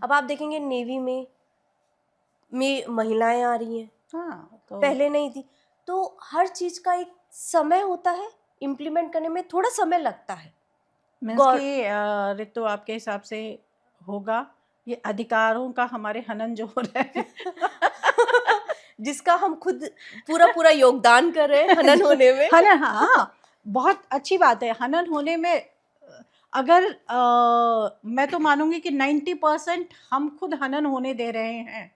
अब आप देखेंगे नेवी में महिलाएं आ रही हैं, हाँ, तो पहले नहीं थी। तो हर चीज का एक समय होता है, इम्प्लीमेंट करने में थोड़ा समय लगता है। ऋतु आपके हिसाब से होगा ये अधिकारों का हमारे हनन जो हो रहा है जिसका हम खुद पूरा पूरा योगदान कर रहे हैं हनन होने में। हनन, हाँ, बहुत अच्छी बात है हनन होने में। अगर मैं तो मानूंगी कि 90% हम खुद हनन होने दे रहे हैं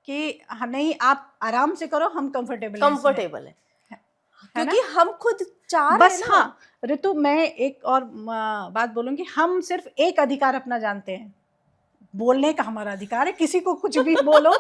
कि नहीं आप आराम से करो, हम कंफर्टेबल है क्योंकि हम खुद चाह रहे हैं बस। ना। हाँ ऋतु, मैं एक और बात बोलूंगी, हम सिर्फ एक अधिकार अपना जानते हैं, बोलने का हमारा अधिकार है, किसी को कुछ भी बोलो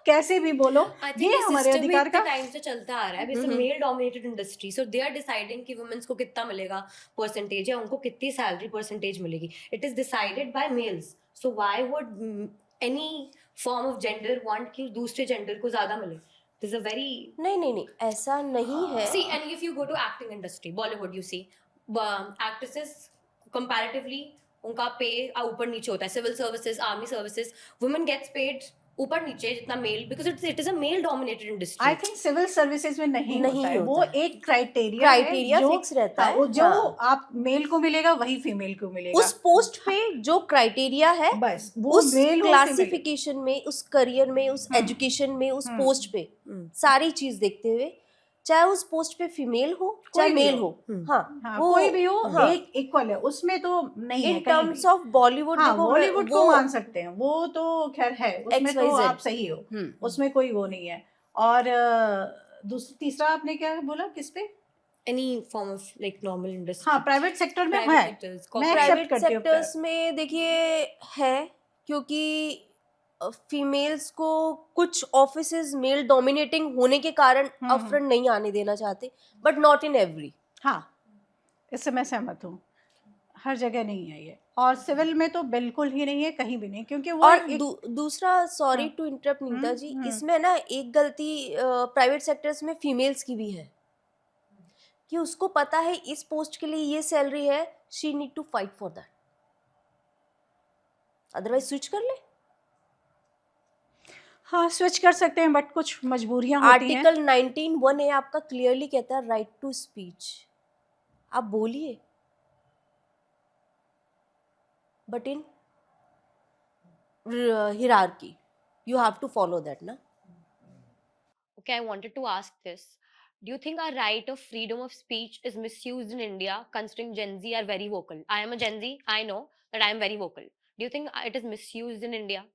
कैसे भी बोलो, ये हमारे अधिकार का टाइम से चलता आ रहा है। It's a male dominated industry, so they are deciding कि वुमेन्स को कितना मिलेगा परसेंटेज या उनको कितनी सैलरी परसेंटेज मिलेगी। It is decided by males, so why would any form of gender want कि दूसरे जेंडर को ज्यादा मिले? दिस इज अ वेरी नहीं ऐसा नहीं है। See and if you go to acting industry, Bollywood, you see actresses comparatively उनका पे ऊपर नीचे होता है। Civil services, army services, women gets paid ऊपर नीचे जितना male, because it is a male dominated industry. I think civil services में नहीं नहीं होता है, होता वो है। एक क्राइटेरिया है क्राइटेरिया जो फिक्स रहता हाँ, है, वो जो हाँ। आप मेल को मिलेगा वही फीमेल को मिलेगा। उस पोस्ट पे जो क्राइटेरिया है, बस वो उस मेल हो क्लासिफिकेशन में, उस करियर में, उस एजुकेशन में, उस पोस्ट पे सारी चीज देखते हुए, चाहे उस पोस्ट पे फीमेल हो चाहे कोई भी मेल हो। हो, हाँ, हाँ, वो कोई भी हो, हाँ, एक इक्वल है उसमें, तो नहीं है इन कहीं टर्म्स भी। ऑफ बॉलीवुड हाँ, देखो, बॉलीवुड को वो मान सकते हैं, वो तो खैर है, उसमें तो XYZ, आप सही हो, उसमें कोई वो नहीं है। और तीसरा आपने क्या बोला, किस पे? any form of like normal industry. हाँ, प्राइवेट सेक्टर में Private है, sectors, मैं corporate. एक्सेप्ट प्राइवेट करती हूँ। सेक्टर्स में देखिए है, क्योंकि फीमेल्स को कुछ ऑफिसेज मेल डोमिनेटिंग होने के कारण अफरन नहीं आने देना चाहते, बट नॉट इन एवरी। हाँ, इससे मैं सहमत हूँ, हर जगह नहीं है ये, और सिविल में तो बिल्कुल ही नहीं है, कहीं भी नहीं, क्योंकि वो और एक दूसरा, सॉरी टू इंटरप्ट नीता जी, इसमें ना एक गलती प्राइवेट सेक्टर्स में फीमेल्स की भी है, कि उसको पता है इस पोस्ट के लिए ये सैलरी है, she need to fight for that, otherwise switch कर ले। हाँ, स्विच कर सकते हैं, बट कुछ मजबूरियां होती हैं। आर्टिकल 19(1) आपका क्लियरली कहता है राइट टू स्पीच, आप बोलिए, but in hierarchy you have to follow that, na? Okay, I wanted to ask this. Do you think our right of freedom of speech is misused in India, considering Gen Z are very vocal? I am a Gen Z, I know that I am very vocal. Do you think it is misused in India?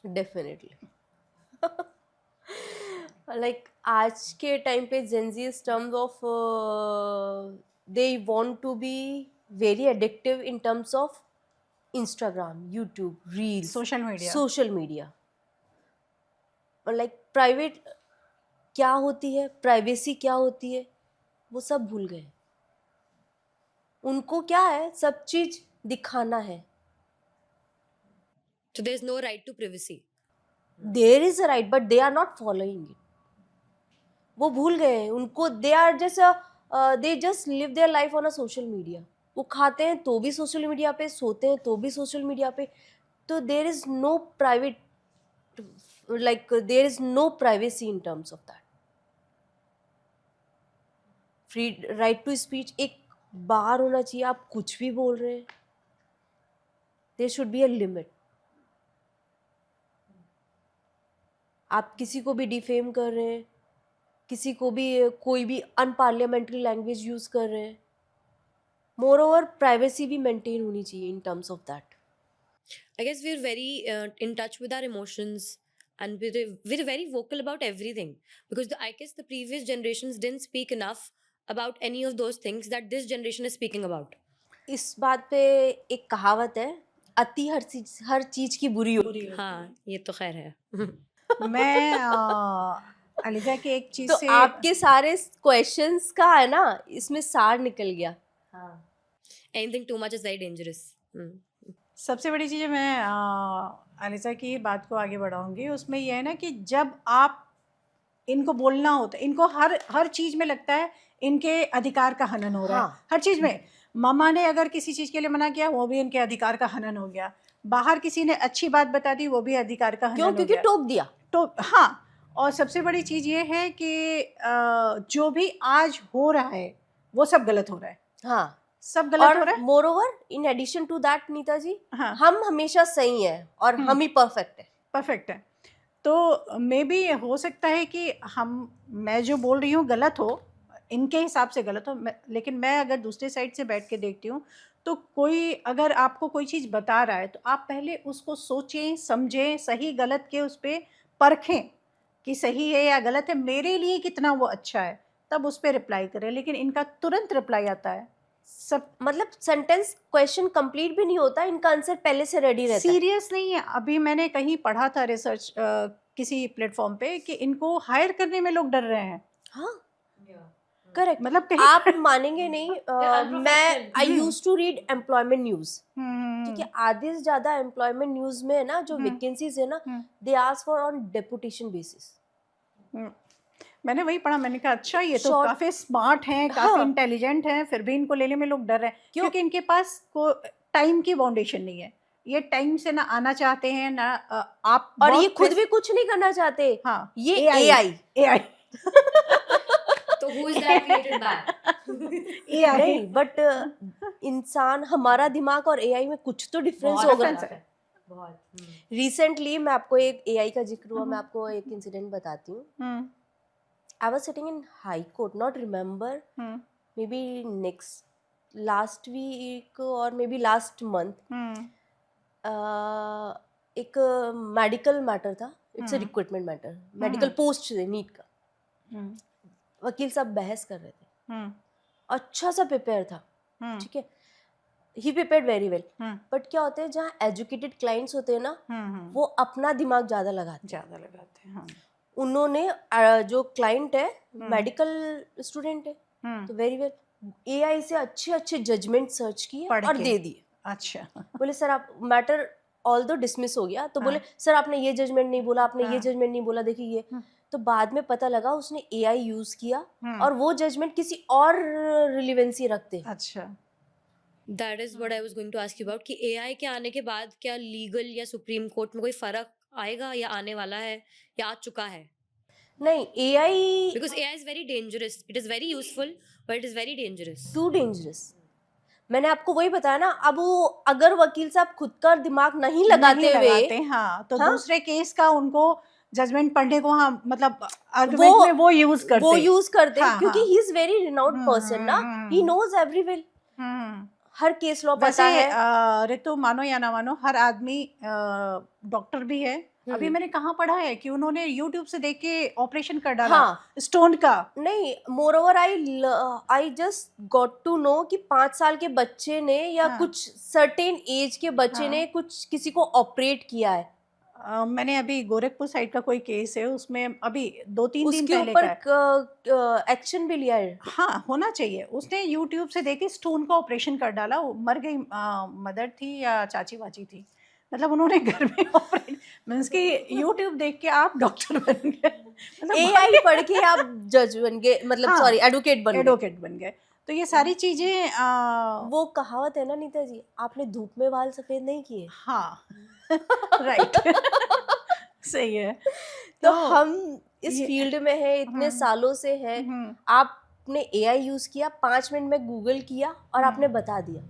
Definitely. Like आज के time पे Gen Z is terms of they want to be very addictive in terms of Instagram, YouTube, Reels, social media. और like private क्या होती है, privacy क्या होती है, वो सब भूल गए। उनको क्या है, सब चीज दिखाना है। So there is no right to privacy. There is a right, but they are not following it. वो भूल गए हैं, उनको they are just they just live their life on a social media. वो खाते हैं तो भी सोशल मीडिया पे, सोते हैं तो भी सोशल मीडिया पे, तो there is no private, like there is no privacy in terms of that. Free right to speech एक बार होना चाहिए, आप कुछ भी बोल रहे हैं, there should be a limit. आप किसी को भी डिफेम कर रहे हैं, किसी को भी कोई भी अनपार्लियामेंट्री लैंग्वेज यूज कर रहे हैं, मोर ओवर प्राइवेसी भी मेंटेन होनी चाहिए इन terms of that. I guess we're very in touch with our emotions, and we're very vocal about everything, because I guess the previous generations didn't speak enough about any of those things that this generation is speaking about. इस बात पे एक कहावत है, अति हर चीज की बुरी होती है। हाँ, ये तो खैर है। मैं अलीजा की एक चीज तो से आपके सारे क्वेश्चंस का है ना, इसमें सार निकल गया। Anything too much is very dangerous. सबसे बड़ी चीज़ मैं अलीजा की बात को आगे बढ़ाऊंगी, उसमें यह है ना कि जब आप इनको बोलना होता है, इनको हर चीज़ में लगता है इनके अधिकार का हनन हो रहा है। हाँ। हर चीज़ में मामा ने अगर किसी चीज़ के लिए मना किया, वो भी इनके अधिकार का हनन हो गया। बाहर किसी ने अच्छी बात बता दी, वो भी अधिकार का हनन क्यों? हो क्योंकि गया। टोक दिया। तो हाँ, और सबसे बड़ी चीज़ ये है कि जो भी आज हो रहा है वो सब गलत हो रहा है। हाँ, सब गलत हो रहा और है। Moreover in addition to that Neeta ji, हाँ, हम हमेशा सही हैं और हम ही परफेक्ट है। परफेक्ट है। तो मे बी हो सकता है कि मैं जो बोल रही हूँ गलत हो, इनके हिसाब से गलत हो, लेकिन मैं अगर दूसरे साइड से बैठ के देखती हूँ, तो कोई अगर आपको कोई चीज़ बता रहा है तो आप पहले उसको सोचें, समझें, सही गलत के उस पर परखें कि सही है या गलत है, मेरे लिए कितना वो अच्छा है, तब उस पर रिप्लाई करें। लेकिन इनका तुरंत रिप्लाई आता है, सब मतलब सेंटेंस क्वेश्चन कंप्लीट भी नहीं होता, इनका आंसर पहले से रेडी रहता है। सीरियस नहीं है। अभी मैंने कहीं पढ़ा था रिसर्च किसी प्लेटफॉर्म पे कि इनको हायर करने में लोग डर रहे हैं। हाँ, करेक्ट। मतलब आप मानेंगे नहीं, मैं I used to read employment news, क्योंकि आधे से ज्यादा एम्प्लॉयमेंट न्यूज में है ना, जो वैकेंसीज है ना, they ask for on deputation basis. मैंने वही पढ़ा, मैंने कहा अच्छा ये तो काफी स्मार्ट हैं, काफी इंटेलिजेंट हैं, फिर भी इनको लेने में लोग डर रहे हैं, क्योंकि इनके पास को टाइम की बाउंडेशन नहीं है। ये टाइम से ना आना चाहते हैं ना आप और ये work खुद place- भी कुछ नहीं करना चाहते, हाँ ये AI AI तो who is that created by? AI नहीं, बट इंसान, हमारा दिमाग और एआई में कुछ तो डिफरेंस बहुत होगा। difference है। बहुत रिसेंटली मैं आपको एक एआई का जिक्र हुआ, मैं आपको एक इंसिडेंट बताती हूँ। Hmm I was sitting in high court, not remember, hmm maybe next last week और maybe last month. Hmm एक मेडिकल मैटर था, it's a recruitment matter, medical post NEET का। हम्म वकील साहब बहस कर रहे थे, हम्म अच्छा सा प्रिपेयर था, हम्म ठीक है, he prepared very well. Hmm but क्या होते हैं, जहाँ एजुकेटेड क्लाइंट्स होते हैं ना, हम्म वो अपना दिमाग ज़्यादा लगाते हैं। ज्यादा लगाते हैं। हाँ उन्होंने जो क्लाइंट है मेडिकल स्टूडेंट है, तो वेरी वेल एआई से अच्छे अच्छे जजमेंट सर्च किए पढ़ और के। दे दिए। अच्छा बोले सर आप मैटर ऑल दो डिसमिस हो गया, तो बोले सर आपने ये जजमेंट नहीं बोला, आपने ये जजमेंट नहीं बोला, देखिए ये। तो बाद में पता लगा उसने एआई यूज किया और वो जजमेंट किसी और रिलेवेंसी रखते। अच्छा That is what I was going to ask you about कि AI के आने के बाद क्या लीगल या सुप्रीम कोर्ट में कोई फर्क आएगा या आने वाला है या आ चुका है? नहीं, AI Because AI is very dangerous. It is very useful, but it is very dangerous. Too dangerous. मैंने आपको वही बताया ना, अब वो अगर वकील साहब खुद का दिमाग नहीं लगाते हुए, हाँ तो हाँ? दूसरे केस का उनको जजमेंट पढ़ने को, हाँ मतलब आर्गुमेंट में वो यूज करते वो यूज करते हाँ, क्योंकि हाँ। He is very renowned person ना, ही नोज एवरी विल, हर केस लॉ पता वैसे है। ऋतु मानो या ना मानो हर आदमी डॉक्टर भी है। अभी मैंने कहाँ पढ़ा है कि उन्होंने YouTube से देख के ऑपरेशन कर डाला स्टोन का। नहीं, moreover I just got to know कि 5 साल के बच्चे ने या कुछ सर्टेन एज के बच्चे ने कुछ किसी को ऑपरेट किया है। मैंने अभी गोरखपुर साइड का कोई केस है, उसमें अभी 2-3 दिन उसके पहले ऊपर एक्शन भी लिया है। हाँ होना चाहिए। उसने YouTube से देख के स्टोन का ऑपरेशन कर डाला, वो मर गई। मदर थी या चाची वाची थी, मतलब उन्होंने घर में ऑपरेट, मींस कि YouTube देख के आप डॉक्टर बन गए, मतलब एआई पढ़ के आप जज बन गए, मतलब हाँ, सॉरी एडवोकेट बन गए। तो ये सारी चीजें वो कहावत है ना नीता जी, आपने धूप में बाल सफेद नहीं किए। हाँ राइट सही है। तो हम इस फील्ड में है, इतने सालों से है। आपने एआई यूज किया, 5 मिनट में गूगल किया और आपने बता दिया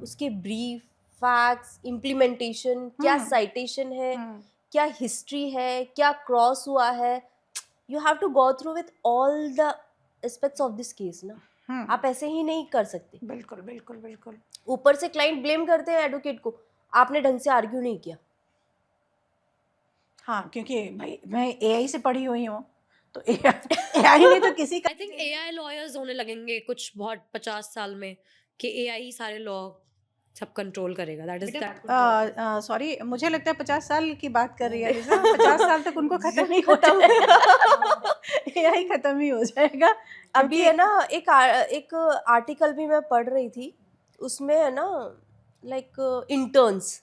उसके ब्रीफ, फैक्ट्स, इम्प्लीमेंटेशन, क्या साइटेशन है, क्या हिस्ट्री है, क्या क्रॉस हुआ है। You have to go through with all the aspects of this case ना, आप ऐसे ही नहीं कर सकते। बिल्कुल बिल्कुल बिल्कुल। ऊपर से क्लाइंट ब्लेम करते हैं एडवोकेट को, आपने ढंग से आर्ग्यू नहीं किया। हाँ क्योंकि भाई मैं एआई से पढ़ी हुई हूँ, तो एआई ने तो किसी का I think AI lawyers होने लगेंगे कुछ बहुत 50 साल में कि AI ही सारे लॉ सब कंट्रोल करेगा। That is that. सॉरी, मुझे लगता है 50 साल की बात कर रही है लिज़ा। 50 साल तक उनको खत्म ही हो जाएगा, एआई खत्म ही हो जाएगा। अभी है ना एक आर्टिकल भी मैं पढ़ रही थी, उसमें है ना लाइक इंटर्न्स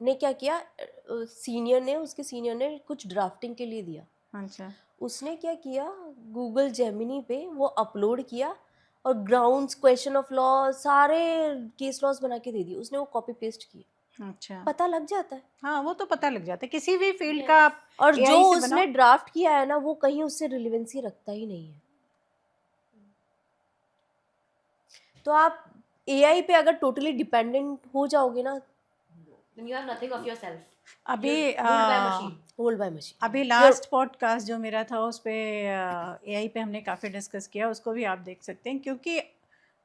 ने क्या किया, उसके सीनियर ने कुछ ड्राफ्टिंग के लिए दिया। अच्छा। उसने क्या किया, गूगल जेमिनी पे वो अपलोड किया और ग्राउंड्स, क्वेश्चन ऑफ लॉ, सारे केस लॉज बना के दे दिए। उसने वो कॉपी पेस्ट किए। अच्छा, पता लग जाता है। हाँ वो तो पता लग जाता है किसी भी फील्ड का आप और AI जो से उसने ड्राफ्ट किया है ना, वो कहीं उससे रिलेवेंसी रखता ही नहीं है। तो आप एआई पे अगर टोटली डिपेंडेंट हो जाओगे ना, Then you have nothing of yourself. अभी Ruled by machine. Hold by machine. अभी लास्ट पॉडकास्ट जो मेरा था उस पे एआई पे हमने काफ़ी डिस्कस किया, उसको भी आप देख सकते हैं। क्योंकि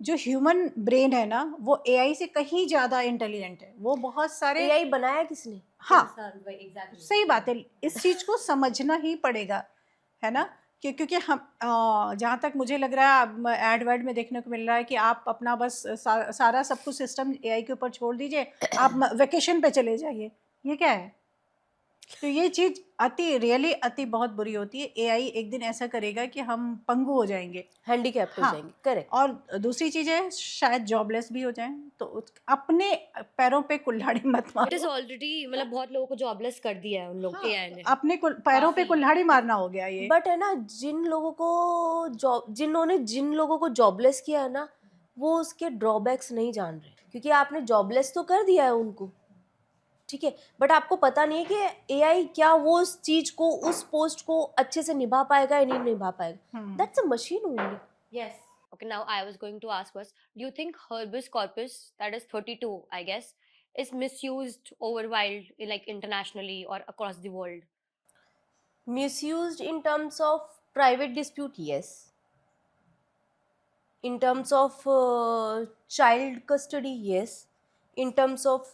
जो ह्यूमन ब्रेन है ना, वो एआई से कहीं ज़्यादा इंटेलिजेंट है। वो बहुत सारे एआई बनाया किसने? हाँ Exactly. सही बात है, इस चीज़ को समझना ही पड़ेगा, है ना। क्योंकि हम जहाँ तक मुझे लग रहा है एड वर्ड में देखने को मिल रहा है कि आप अपना बस सारा सब कुछ सिस्टम एआई के ऊपर छोड़ दीजिए, आप वेकेशन पे चले जाइए। ये क्या है? तो ये चीज़ रियली अति बहुत बुरी होती है। एआई एक दिन ऐसा करेगा कि हम पंगु हो जाएंगे, हैंडीकैप्ड हो जाएंगे। करेक्ट। और दूसरी चीज़ है शायद जॉबलेस भी हो जाएं। तो अपने पैरों पे कुल्हाड़ी मत It मारो। is already मतलब बहुत लोगों को जॉबलेस कर दिया है उन लोग AI ने। अपने पैरों पे कुल्हाड़ी मारना हो गया ये। बट है ना, जिन लोगों को जॉबलेस किया है ना, वो उसके ड्रॉबैक्स नहीं जान रहे। क्योंकि आपने जॉबलेस तो कर दिया है उनको, ठीक है, बट आपको पता नहीं है कि एआई क्या वो उस चीज को, उस पोस्ट को अच्छे से निभा पाएगा या नहीं निभा पाएगा. That's a machine only. Yes. Okay, now I was going to ask was, do you think habeas corpus, that is 32, I guess, is misused over wild, like internationally or across the world? Misused in terms of private dispute, yes. In terms of child custody, yes. In terms of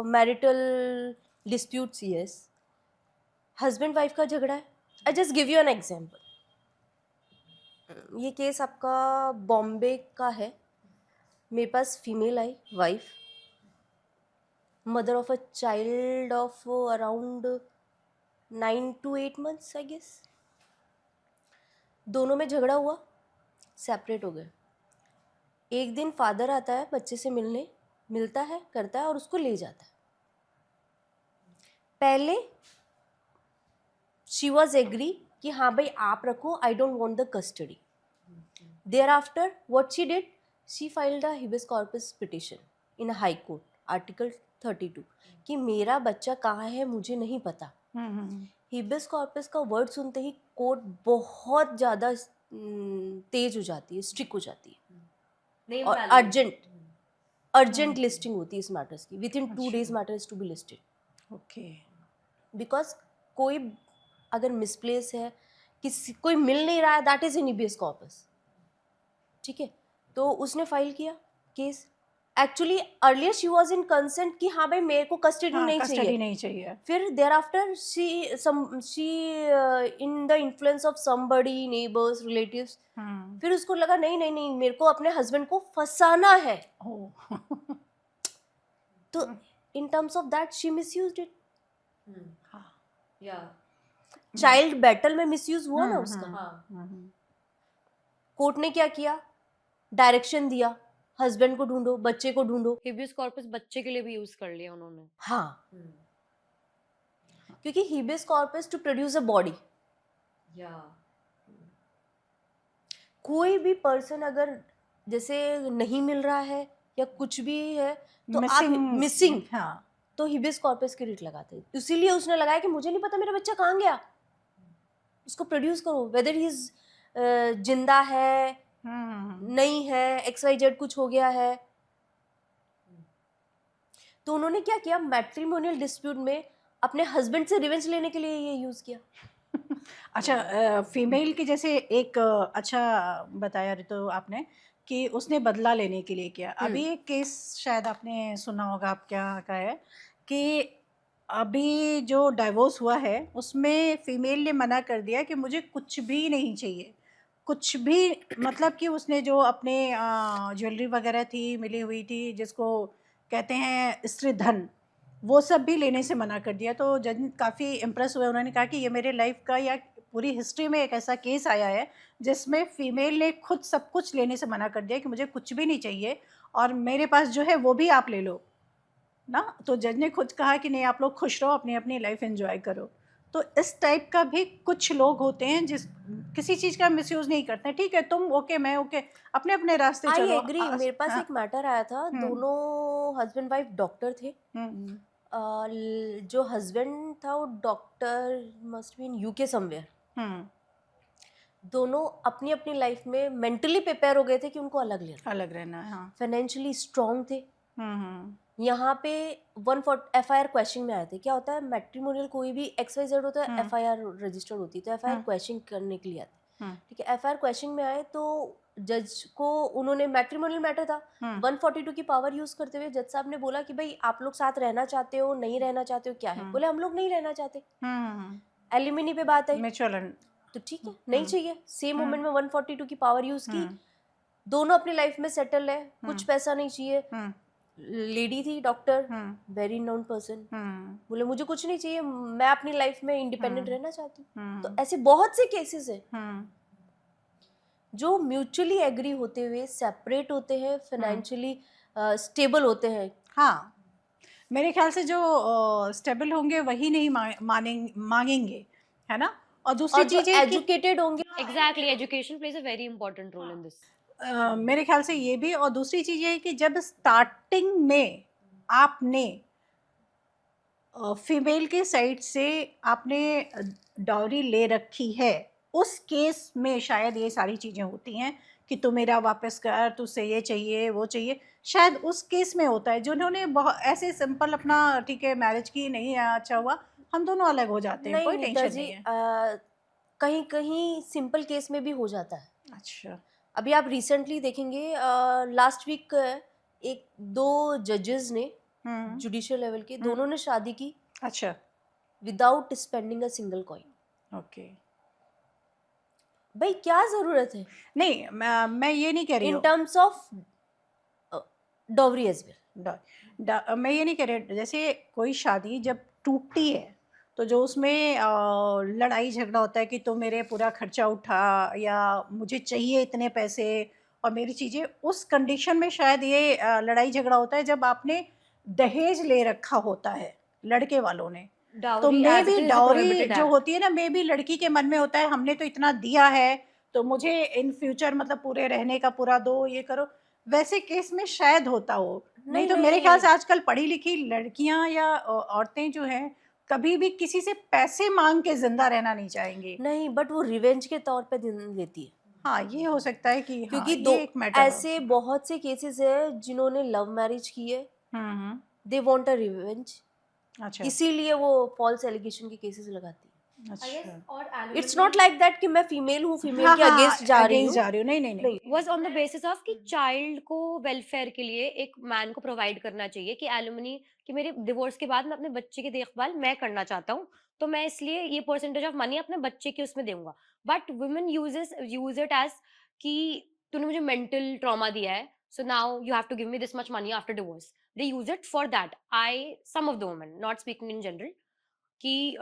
marital disputes, yes. Husband wife का झगड़ा है. I just give you an example. ये case आपका बॉम्बे का है. मेरे पास female आई, wife, mother of a child of around 9 to 8 months, I guess. दोनों में झगड़ा हुआ, सेपरेट हो गए. एक दिन फादर आता है बच्चे से मिलने, मिलता है, करता है और उसको ले जाता है. पहले शी वॉज एग्री कि हाँ भाई आप रखो, I don't want the custody. Thereafter what she did, she filed a habeas corpus petition in high court, article 32, कि मेरा बच्चा कहाँ है मुझे नहीं पता. हिबियस कॉर्पस का वर्ड सुनते ही कोर्ट बहुत ज़्यादा तेज हो जाती है, स्ट्रिक्ट हो जाती है, और अर्जेंट लिस्टिंग होती है इस मैटर्स की. Within 2 days matter is to be listed. Okay. Because कोई अगर मिसप्लेस है, किसी कोई मिल नहीं रहा है, that is in habeas corpus. ठीक है, तो उसने फाइल किया case. Actually earlier she was in consent कि हाँ भाई मेरे को कस्टडी नहीं चाहिए. फिर thereafter she in the influence of somebody, neighbours, relatives, फिर उसको लगा नहीं नहीं नहीं मेरे को अपने हस्बैंड को फंसाना है. तो इन terms of that she misused it. Child battle में मिसयूज हुआ ना उसका. कोर्ट ने क्या किया, डायरेक्शन दिया, हस्बैंड को ढूंढो, बच्चे को ढूंढो. Habeas corpus बच्चे के लिए भी यूज कर लिया उन्होंने. हाँ, क्योंकि habeas corpus to produce a body. कोई भी पर्सन अगर जैसे नहीं मिल रहा है या कुछ भी है तो आप मिसिंग, हाँ, तो हिबियस कॉर्पस की रिट लगाते हैं. इसीलिए उसने लगाया कि मुझे नहीं पता मेरा बच्चा कहाँ गया, उसको प्रोड्यूस करो, वेदर ही इज जिंदा है, नहीं है, XYZ कुछ हो गया है. तो उन्होंने क्या किया, मैट्रिमोनियल डिस्प्यूट में अपने हस्बैंड से रिवेंज लेने के लिए ये यूज किया. अच्छा, फीमेल की जैसे एक अच्छा बताया रितो आपने कि उसने बदला लेने के लिए किया. अभी एक केस शायद आपने सुना होगा, आप क्या का है कि अभी जो डाइवोर्स हुआ है उसमें फीमेल ने मना कर दिया कि मुझे कुछ भी नहीं चाहिए, कुछ भी. मतलब कि उसने जो अपने ज्वेलरी वगैरह थी मिली हुई थी, जिसको कहते हैं स्त्री धन, वो सब भी लेने से मना कर दिया. तो जज काफ़ी इम्प्रेस हुए. उन्होंने कहा कि ये मेरे लाइफ का या पूरी हिस्ट्री में एक ऐसा केस आया है जिसमें फ़ीमेल ने खुद सब कुछ लेने से मना कर दिया कि मुझे कुछ भी नहीं चाहिए और मेरे पास जो है वो भी आप ले लो ना. तो जज ने खुद कहा कि नहीं, आप लोग खुश रहो, अपनी अपनी लाइफ एंजॉय करो. तो इस टाइप का भी कुछ लोग होते हैं जिस किसी चीज़ का मिसयूज़ नहीं करते. ठीक है, तुम ओके, मैं ओके, अपने अपने रास्ते चलो. I agree. मेरे पास एक मैटर आया था, दोनों हस्बैंड वाइफ डॉक्टर थे. जो हस्बैंड था वो doctor must be in UK somewhere. दोनों अपनी अपनी लाइफ में मेंटली प्रिपेयर हो गए थे कि उनको अलग रहना है. फाइनेंशियली स्ट्रांग थे. यहाँ पे 140 FIR क्वेश्चन में आए थे. क्या होता है, मैट्रिमोनियल कोई भी XYZ होता है, FIR रजिस्टर्ड होती है, तो FIR क्वेश्चन करने के लिए आते हैं. ठीक है, FIR क्वेश्चन में आए तो जज को उन्होंने, मैट्रिमोनियल मैटर था, 142 की पावर यूज करते हुए जज साहब ने बोला कि भाई आप लोग साथ रहना चाहते हो, नहीं रहना चाहते हो, क्या है. बोले हम लोग नहीं रहना चाहते. एलिमिनी पे बात है तो ठीक है, नहीं चाहिए. सेम मोमेंट में 142 की पावर यूज की. दोनों अपनी लाइफ में सेटल है, कुछ पैसा नहीं चाहिए. लेडी थी डॉक्टर, वेरी नोन पर्सन, बोले मुझे कुछ नहीं चाहिए, मैं अपनी लाइफ में इंडिपेंडेंट रहना चाहती हूँ. तो ऐसे बहुत से केसेस हैं जो म्यूचुअली एग्री होते हुए सेपरेट होते हैं, फाइनेंशियली स्टेबल होते हैं. हाँ, मेरे ख्याल से जो स्टेबल होंगे वही नहीं मांगेंगे, है ना. और दूसरी चीज़ एजुकेटेड होंगे. Exactly, education plays a very important role in this. मेरे ख्याल से ये भी, और दूसरी चीज़ ये है कि जब स्टार्टिंग में आपने फीमेल के साइड से आपने डाउरी ले रखी है, उस केस में शायद ये सारी चीज़ें होती हैं कि तू मेरा वापस कर, तुझसे ये चाहिए वो चाहिए, शायद उस केस में होता है। जिन्होंने बहुत ऐसे सिंपल अपना ठीक है मैरिज की, नहीं अच्छा हुआ, हम दोनों अलग हो जाते हैं, नहीं कोई नीता टेंशन जी, नहीं है। कहीं कहीं सिंपल केस में भी हो जाता है। अच्छा। अभी आप रिसेंटली देखेंगे, लास्ट वीक एक दो जजेस ने जुडिशियल लेवल के, दोनों ने शादी की अच्छा। Without spending a single coin. Okay. भाई क्या जरूरत है नहीं, मैं ये नहीं कह रही इन हूँ। Terms of dowry as well. मैं ये नहीं कह रही, जैसे कोई शादी जब टूटती है तो जो उसमें लड़ाई झगड़ा होता है कि तो मेरे पूरा खर्चा उठा, या मुझे चाहिए इतने पैसे और मेरी चीज़ें, उस कंडीशन में शायद ये लड़ाई झगड़ा होता है जब आपने दहेज ले रखा होता है लड़के वालों ने। तो Dowry may as it be is a dowry prohibited जो act. होती है ना, मे बी लड़की के मन में होता है हमने तो इतना दिया है तो मुझे इन फ्यूचर मतलब पूरे रहने का पूरा दो, ये करो, वैसे केस में शायद होता हो। नहीं तो मेरे ख्याल से आजकल पढ़ी लिखी लड़कियां या औरतें जो हैं कभी भी किसी से पैसे मांग के जिंदा रहना नहीं चाहेंगी। नहीं, बट वो रिवेंज के तौर पे लेती है, हाँ, ये हो सकता है कि हाँ, क्योंकि ये दो एक मैटर ऐसे बहुत से केसेस है जिन्होंने लव मैरिज की है, दे वांट अ रिवेंज, अच्छा। इसीलिए वो फॉल्स एलिगेशन के केसेस लगाती है। I guess अच्छा। और it's alimony not like that कि मैं फीमेल हूँ, फीमेल हाँ के हाँ, अगेंस्ट जा रही अगेंस्ट हूँ। जा रही हूँ, नहीं नहीं नहीं। was on the basis of कि चाइल्ड को वेलफेयर के लिए एक मैन को प्रोवाइड करना चाहिए कि एलुमनी कि मेरे डिवोर्स के बाद मैं अपने बच्चे की देखभाल मैं करना चाहता हूँ, तो मैं इसलिए ये परसेंटेज ऑफ मनी अपने बच्चे के उसमें दूंगा। But women use it as कि तूने मुझे मेंटल ट्रॉमा दिया है, so now you have to give me this much money after divorce. They use it for that. I some of the women, not speaking in general, कि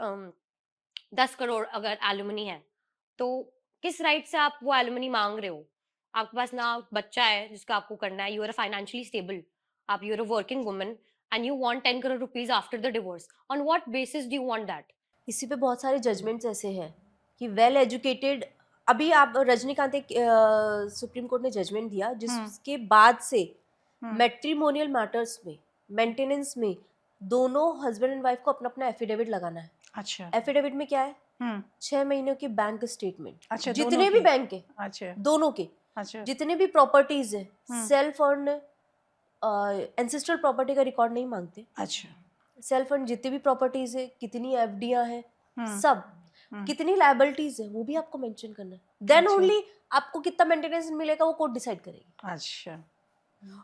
10 करोड़ अगर alumni है तो किस राइट से आप वो एलुमनी मांग रहे हो? आपके पास ना बच्चा है जिसका आपको करना है, यू आर फाइनेंशियली स्टेबल, आप you are a working woman and you want 10 crore rupees after the divorce. On what basis do you want that? इसी पे बहुत सारे जजमेंट्स ऐसे हैं कि वेल एजुकेटेड, अभी आप रजनीकांत एक सुप्रीम कोर्ट ने जजमेंट दिया जिसके बाद से मैट्रिमोनियल मैटर्स में, मेंटेनेंस में, दोनों हस्बैंड एंड वाइफ को अपना अपना एफिडेविट लगाना है। अच्छा। एफिडेविट में क्या है? 6 महीनों की बैंक स्टेटमेंट, अच्छा, जितने दोनों भी के? बैंक है, अच्छा। दोनों के, अच्छा। जितने भी प्रॉपर्टीज है, सेल्फ अर्न एंसेस्ट्रल प्रॉपर्टी का रिकॉर्ड नहीं मांगते। अच्छा। सेल्फ अर्न जितनी भी प्रॉपर्टीज है, कितनी एफडीआं है, सब, कितनी लायबिलिटीज है, वो भी आपको मेंशन करना है। देन अच्छा। ओनली आपको कितना मेंटेनेंस मिलेगा वो कोर्ट डिसाइड करेगी। अच्छा।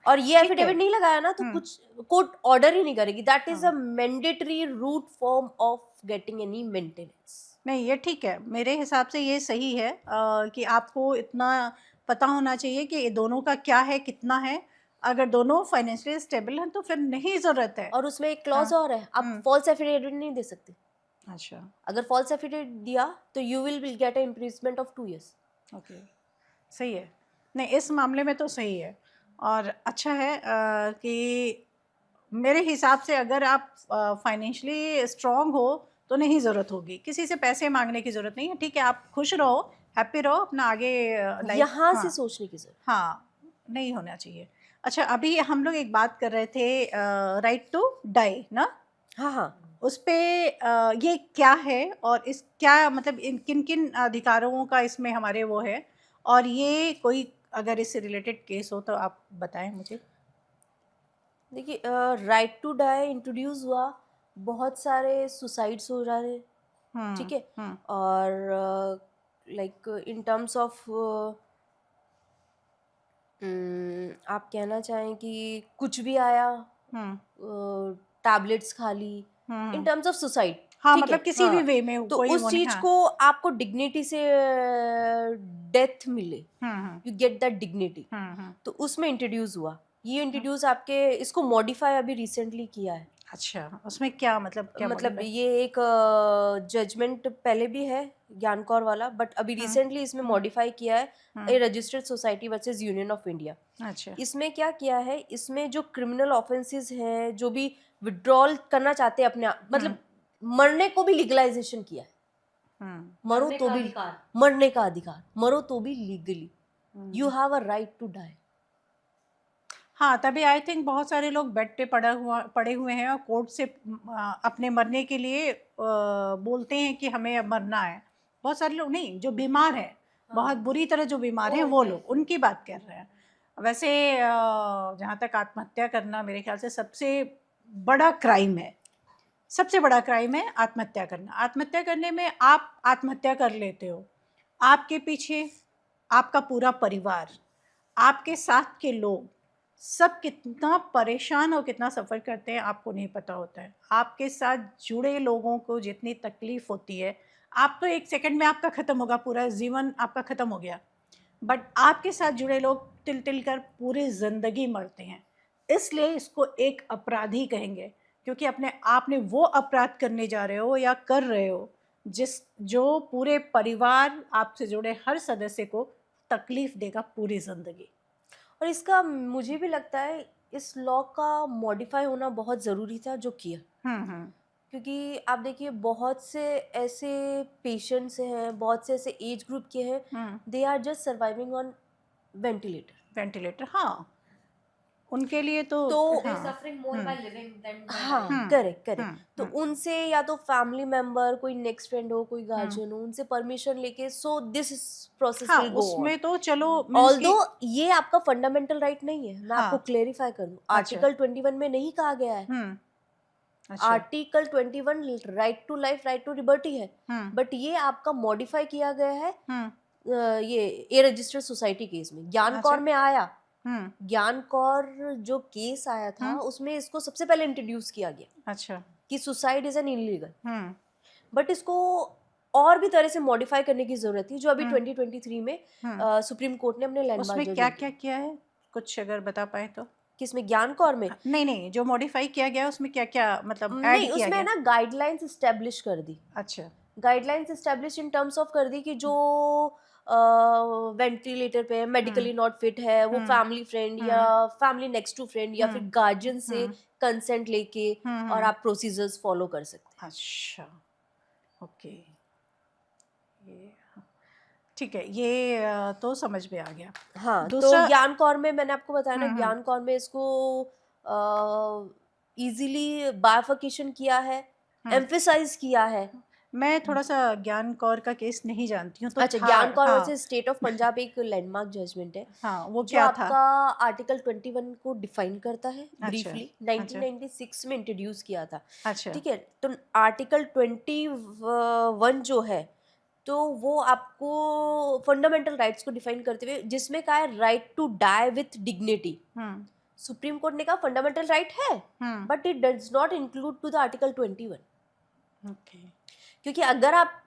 और ये ठीक है। एफिडेविट नहीं लगाया ना तो कुछ कोर्ट ऑर्डर ही नहीं करेगी। That is a mandatory route form of getting any maintenance. नहीं, ये ठीक है, मेरे हिसाब से ये सही है कि आपको इतना पता होना चाहिए कि ये दोनों का क्या है, कितना है। अगर दोनों फाइनेंशियली स्टेबल हैं तो फिर नहीं ज़रूरत है। और उसमें एक क्लॉज और है, आप फॉल्स एफिडेविट नहीं दे सकते। अच्छा। अगर फॉल्स एफिडेविट दिया तो you will get a imprisonment of 2 years। Okay, सही है। नहीं, इस मामले में तो सही है और अच्छा है कि मेरे हिसाब से अगर आप फाइनेंशियली स्ट्रांग हो तो नहीं ज़रूरत होगी, किसी से पैसे मांगने की ज़रूरत नहीं है। ठीक है, आप खुश रहो, हैप्पी रहो, अपना आगे लाइफ। यहाँ से सोचने की जरूरत। हाँ, नहीं होना चाहिए। अच्छा, अभी हम लोग एक बात कर रहे थे राइट टू डाई ना, हाँ हाँ, उस पे ये क्या है और इस क्या मतलब इन किन किन अधिकारों का इसमें हमारे वो है, और ये कोई अगर इससे रिलेटेड केस हो तो आप बताएं मुझे। देखिए, राइट टू डाई इंट्रोड्यूस हुआ, बहुत सारे सुसाइड्स हो रहे हैं, ठीक है। और लाइक इन टर्म्स ऑफ आप कहना चाहें कि कुछ भी आया, टैबलेट्स खा ली, इन टर्म्स ऑफ सुसाइड, हाँ, ठीक मतलब है। किसी भी वे में तो कोई उस वो नहीं। चीज हाँ। को आपको डिग्निटी से डेथ मिले, यू गेट दैट डिग्निटी, तो उसमें इंट्रोड्यूस हुआ। ये इंट्रोड्यूस आपके इसको मॉडिफाई अभी रिसेंटली किया है। अच्छा, उसमें क्या मतलब क्या मतलब modify? ये एक जजमेंट पहले भी है ज्ञान कौर वाला, बट अभी रिसेंटली इसमें मॉडिफाई किया है a registered society versus union of India. अच्छा। इसमें क्या किया है, इसमें जो क्रिमिनल ऑफेंसेस हैं, जो भी विड्रॉल करना चाहते हैं अपने मतलब मरने को भी लीगलाइजेशन किया है। मरो तो भी मरने का अधिकार, मरो तो भी legally. You have a right to die. हाँ, तभी आई थिंक बहुत सारे लोग बेड पे पड़े हुए हैं और कोर्ट से अपने मरने के लिए बोलते हैं कि हमें अब मरना है। बहुत सारे लोग नहीं, जो बीमार हैं, बहुत बुरी तरह जो बीमार हैं वो लोग, उनकी बात कर रहे हैं। वैसे जहाँ तक आत्महत्या करना मेरे ख्याल से सबसे बड़ा क्राइम है, सबसे बड़ा क्राइम है आत्महत्या करना। आत्महत्या करने में आप आत्महत्या कर लेते हो, आपके पीछे आपका पूरा परिवार, आपके साथ के लोग सब कितना परेशान और कितना सफ़र करते हैं आपको नहीं पता होता है। आपके साथ जुड़े लोगों को जितनी तकलीफ़ होती है, आप तो एक सेकंड में आपका ख़त्म होगा, पूरा जीवन आपका ख़त्म हो गया, बट आपके साथ जुड़े लोग तिल तिल कर पूरी ज़िंदगी मरते हैं। इसलिए इसको एक अपराधी कहेंगे, क्योंकि अपने आप ने वो अपराध करने जा रहे हो या कर रहे हो जो पूरे परिवार, आपसे जुड़े हर सदस्य को तकलीफ़ देगा पूरी ज़िंदगी। और इसका मुझे भी लगता है इस लॉ का मॉडिफाई होना बहुत ज़रूरी था जो किया, क्योंकि आप देखिए बहुत से ऐसे पेशेंट्स हैं, बहुत से ऐसे एज ग्रुप के हैं, they are just surviving on ventilator. हाँ, उनके लिए तो they're suffering more by living than by हाँ, dying. करेक्ट। तो उनसे या तो फैमिली मेंबर, कोई नेक्स्ट फ्रेंड हो, कोई गार्जियन हो, उनसे परमिशन लेके सो दिस प्रोसेस हाँ, विल गो ऑन। उसमें तो चलो ऑल्दो ये आपका फंडामेंटल राइट नहीं है, मैं आपको हाँ। क्लेरिफाई कर दूं, आर्टिकल 21 में नहीं कहा गया है। अच्छा, article 21 right to life, right to liberty है, बट ये आपका मॉडिफाई किया गया है ये ए रजिस्टर्ड सोसाइटी केस में। ज्ञान कौर में आया, ज्ञान कौर जो केस आया था उसमें इसको सबसे पहले इंट्रोड्यूस किया गया। अच्छा, कि suicide is an illegal, but इसको और भी तरह से मॉडिफाई करने की जरूरत थी, जो अभी 2023 में सुप्रीम कोर्ट ने अपने लैंडमार्क उसमें क्या क्या किया है, कुछ अगर बता पाए तो। किसमें, ज्ञान कौर में? नहीं, जो मॉडिफाई किया गया उसमें क्या क्या मतलब ऐड नहीं, किया उसमें गया? ना गाइडलाइंस एस्टेब्लिश कर दी। अच्छा, guidelines establish in terms of कर दी कि जो वेंटिलेटर पे है, मेडिकली नॉट फिट है, वो फैमिली फ्रेंड या फैमिली नेक्स्ट टू फ्रेंड या फिर गार्जियन से कंसेंट लेके और आप प्रोसीजर्स फॉलो कर सकते हैं। अच्छा, ओके, ये ठीक है, ये तो समझ में आ गया। हाँ, तो दूसरा ज्ञान कौर में मैंने आपको बताया ना, ज्ञान कौर में इसको इजीली बाइफर्केशन किया है, एम्फेसाइज किया है। मैं थोड़ा सा ज्ञान कौर का केस नहीं जानती हूँ, तो अच्छा, ज्ञान Kaur versus state of Punjab एक लैंडमार्क जजमेंट है। हाँ, वो जो क्या था? आपका आर्टिकल 21 को डिफाइन करता है ब्रीफली, 1996 में इंट्रोड्यूस किया था। अच्छा, ठीक है, तो आर्टिकल 21 जो है तो वो आपको फंडामेंटल राइट्स को डिफाइन करते हुए, जिसमें कहा है right to die with dignity. Supreme court ने कहा फंडामेंटल राइट है, but it does not include to the article 21। Okay, क्योंकि अगर आप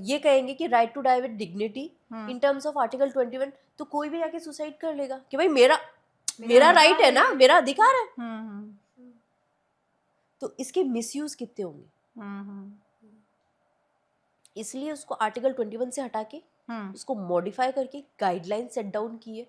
ये कहेंगे कि right to die with dignity in terms of article 21, तो कोई भी आके सुसाइड कर लेगा कि भाई मेरा राइट है ना, मेरा अधिकार है। तो इसके मिसयूज कितने होंगे, इसलिए उसको आर्टिकल 21 से हटा के उसको मॉडिफाई करके गाइडलाइन सेट डाउन किए,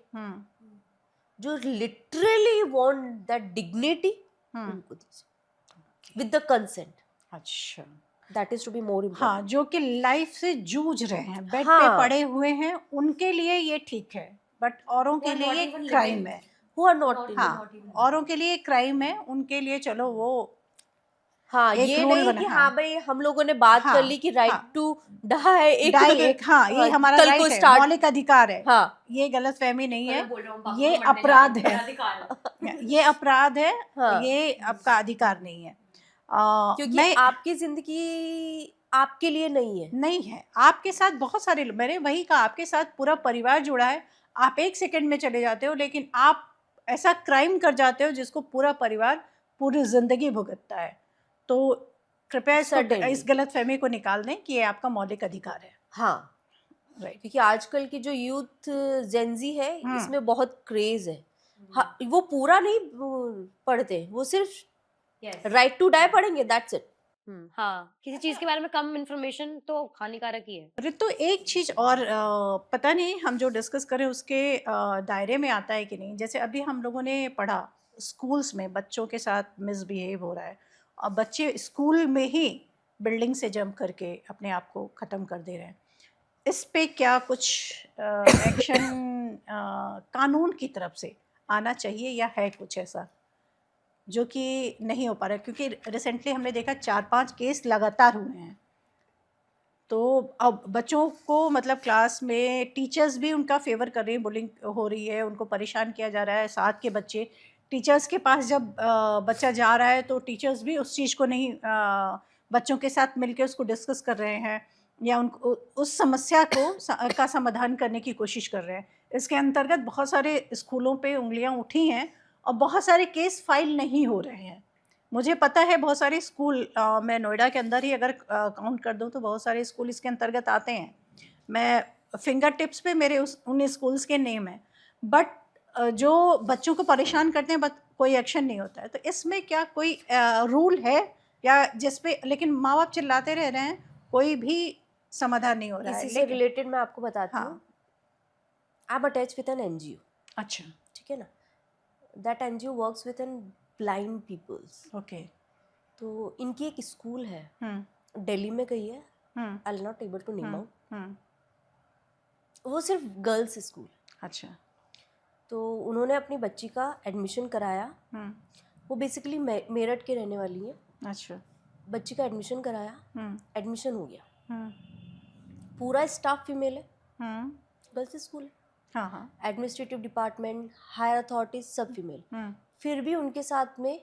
जो लिटरली वांट दैट डिग्निटी उनको दीजिए विद द कंसेंट। अच्छा, that is to be more important. हाँ, जो कि लाइफ से जूझ रहे हैं, बेड पे पड़े हुए हैं, उनके लिए ये ठीक है, बट औरों के लिए ये क्राइम है। Who are not living. हाँ, औरों के लिए क्राइम है, उनके लिए चलो वो हाँ, एक ये रूल नहीं बना, कि हाँ। हाँ भाई हम लोगों ने बात हाँ, कर ली कि राइट हाँ। टू डाई एक हाँ, ये हमारा कल को राइट है, start- मौलिक अधिकार है। हाँ, ये गलत फहमी नहीं है, मैं बोल रहा हूँ, बाबू ये को मरने अपराध जाने है। का अधिकार है। ये अपराध है, हाँ। ये आपका अधिकार नहीं है। क्योंकि मैं आपकी जिंदगी आपके लिए नहीं है। नहीं है, आपके साथ बहुत सारे मैंने वही कहा, आपके साथ पूरा परिवार जुड़ा है, आप एक सेकंड में चले जाते हो, लेकिन आप ऐसा क्राइम कर जाते हो जिसको पूरा परिवार पूरी जिंदगी भुगतता है। तो कृपया Certainly. इस गलत फहमी को निकाल दें कि ये आपका मौलिक अधिकार है। हाँ, राइट, क्योंकि आजकल की जो यूथ जेंजी है इसमें बहुत क्रेज है। हाँ, वो पूरा नहीं पढ़ते, वो सिर्फ Yes. राइट टू डाई पढ़ेंगे, दैट्स इट। हाँ, किसी चीज के बारे में कम इन्फॉर्मेशन तो हानिकारक ही है। ऋतु एक चीज़ और पता नहीं हम जो डिस्कस करें उसके दायरे में आता है कि नहीं। जैसे अभी हम लोगों ने पढ़ा स्कूल्स में बच्चों के साथ मिसबिहेव हो रहा है, और बच्चे स्कूल में ही बिल्डिंग से जंप करके अपने आप को ख़त्म कर दे रहे हैं। इस पे क्या कुछ एक्शन कानून की तरफ से आना चाहिए या है कुछ ऐसा जो कि नहीं हो पा रहा है? क्योंकि रिसेंटली हमने देखा 4-5 केस लगातार हुए हैं, तो अब बच्चों को मतलब क्लास में टीचर्स भी उनका फेवर कर रही हैं, बुलिंग हो रही है, उनको परेशान किया जा रहा है। साथ के बच्चे टीचर्स के पास जब बच्चा जा रहा है तो टीचर्स भी उस चीज़ को नहीं बच्चों के साथ मिलके उसको डिस्कस कर रहे हैं या उनको उस समस्या को का समाधान करने की कोशिश कर रहे हैं। इसके अंतर्गत बहुत सारे स्कूलों पे उंगलियां उठी हैं और बहुत सारे केस फाइल नहीं हो रहे हैं। मुझे पता है बहुत सारे स्कूल मैं नोएडा के अंदर ही अगर काउंट कर दूं तो बहुत सारे स्कूल इसके अंतर्गत आते हैं। मैं फिंगर टिप्स पे मेरे उन स्कूल्स के नेम हैं, बट जो बच्चों को परेशान करते हैं बट कोई एक्शन नहीं होता है। तो इसमें क्या कोई रूल है या जिस पे, लेकिन माँ बाप चिल्लाते रह रहे हैं, कोई भी समाधान नहीं हो रहा है। इसी से रिलेटेड मैं आपको बताती हूँ, हाँ, I am attach with an NGO, अच्छा, ठीक है ना। That NGO works with an blind peoples. Okay, तो इनकी एक स्कूल है, हम्म, दिल्ली में गई है, hmm, I will not able to name out. Hmm, वो सिर्फ गर्ल्स स्कूल। अच्छा, तो उन्होंने अपनी बच्ची का एडमिशन कराया, हम्म, वो बेसिकली मेरठ के रहने वाली है। अच्छा, बच्ची का एडमिशन कराया, हम्म, एडमिशन हो गया, हम्म, पूरा स्टाफ फीमेल है, हम्म, गर्ल्स स्कूल है, हाँ, हाँ, एडमिनिस्ट्रेटिव डिपार्टमेंट, हायर अथॉरिटीज सब फीमेल। हम्म, फिर भी उनके साथ में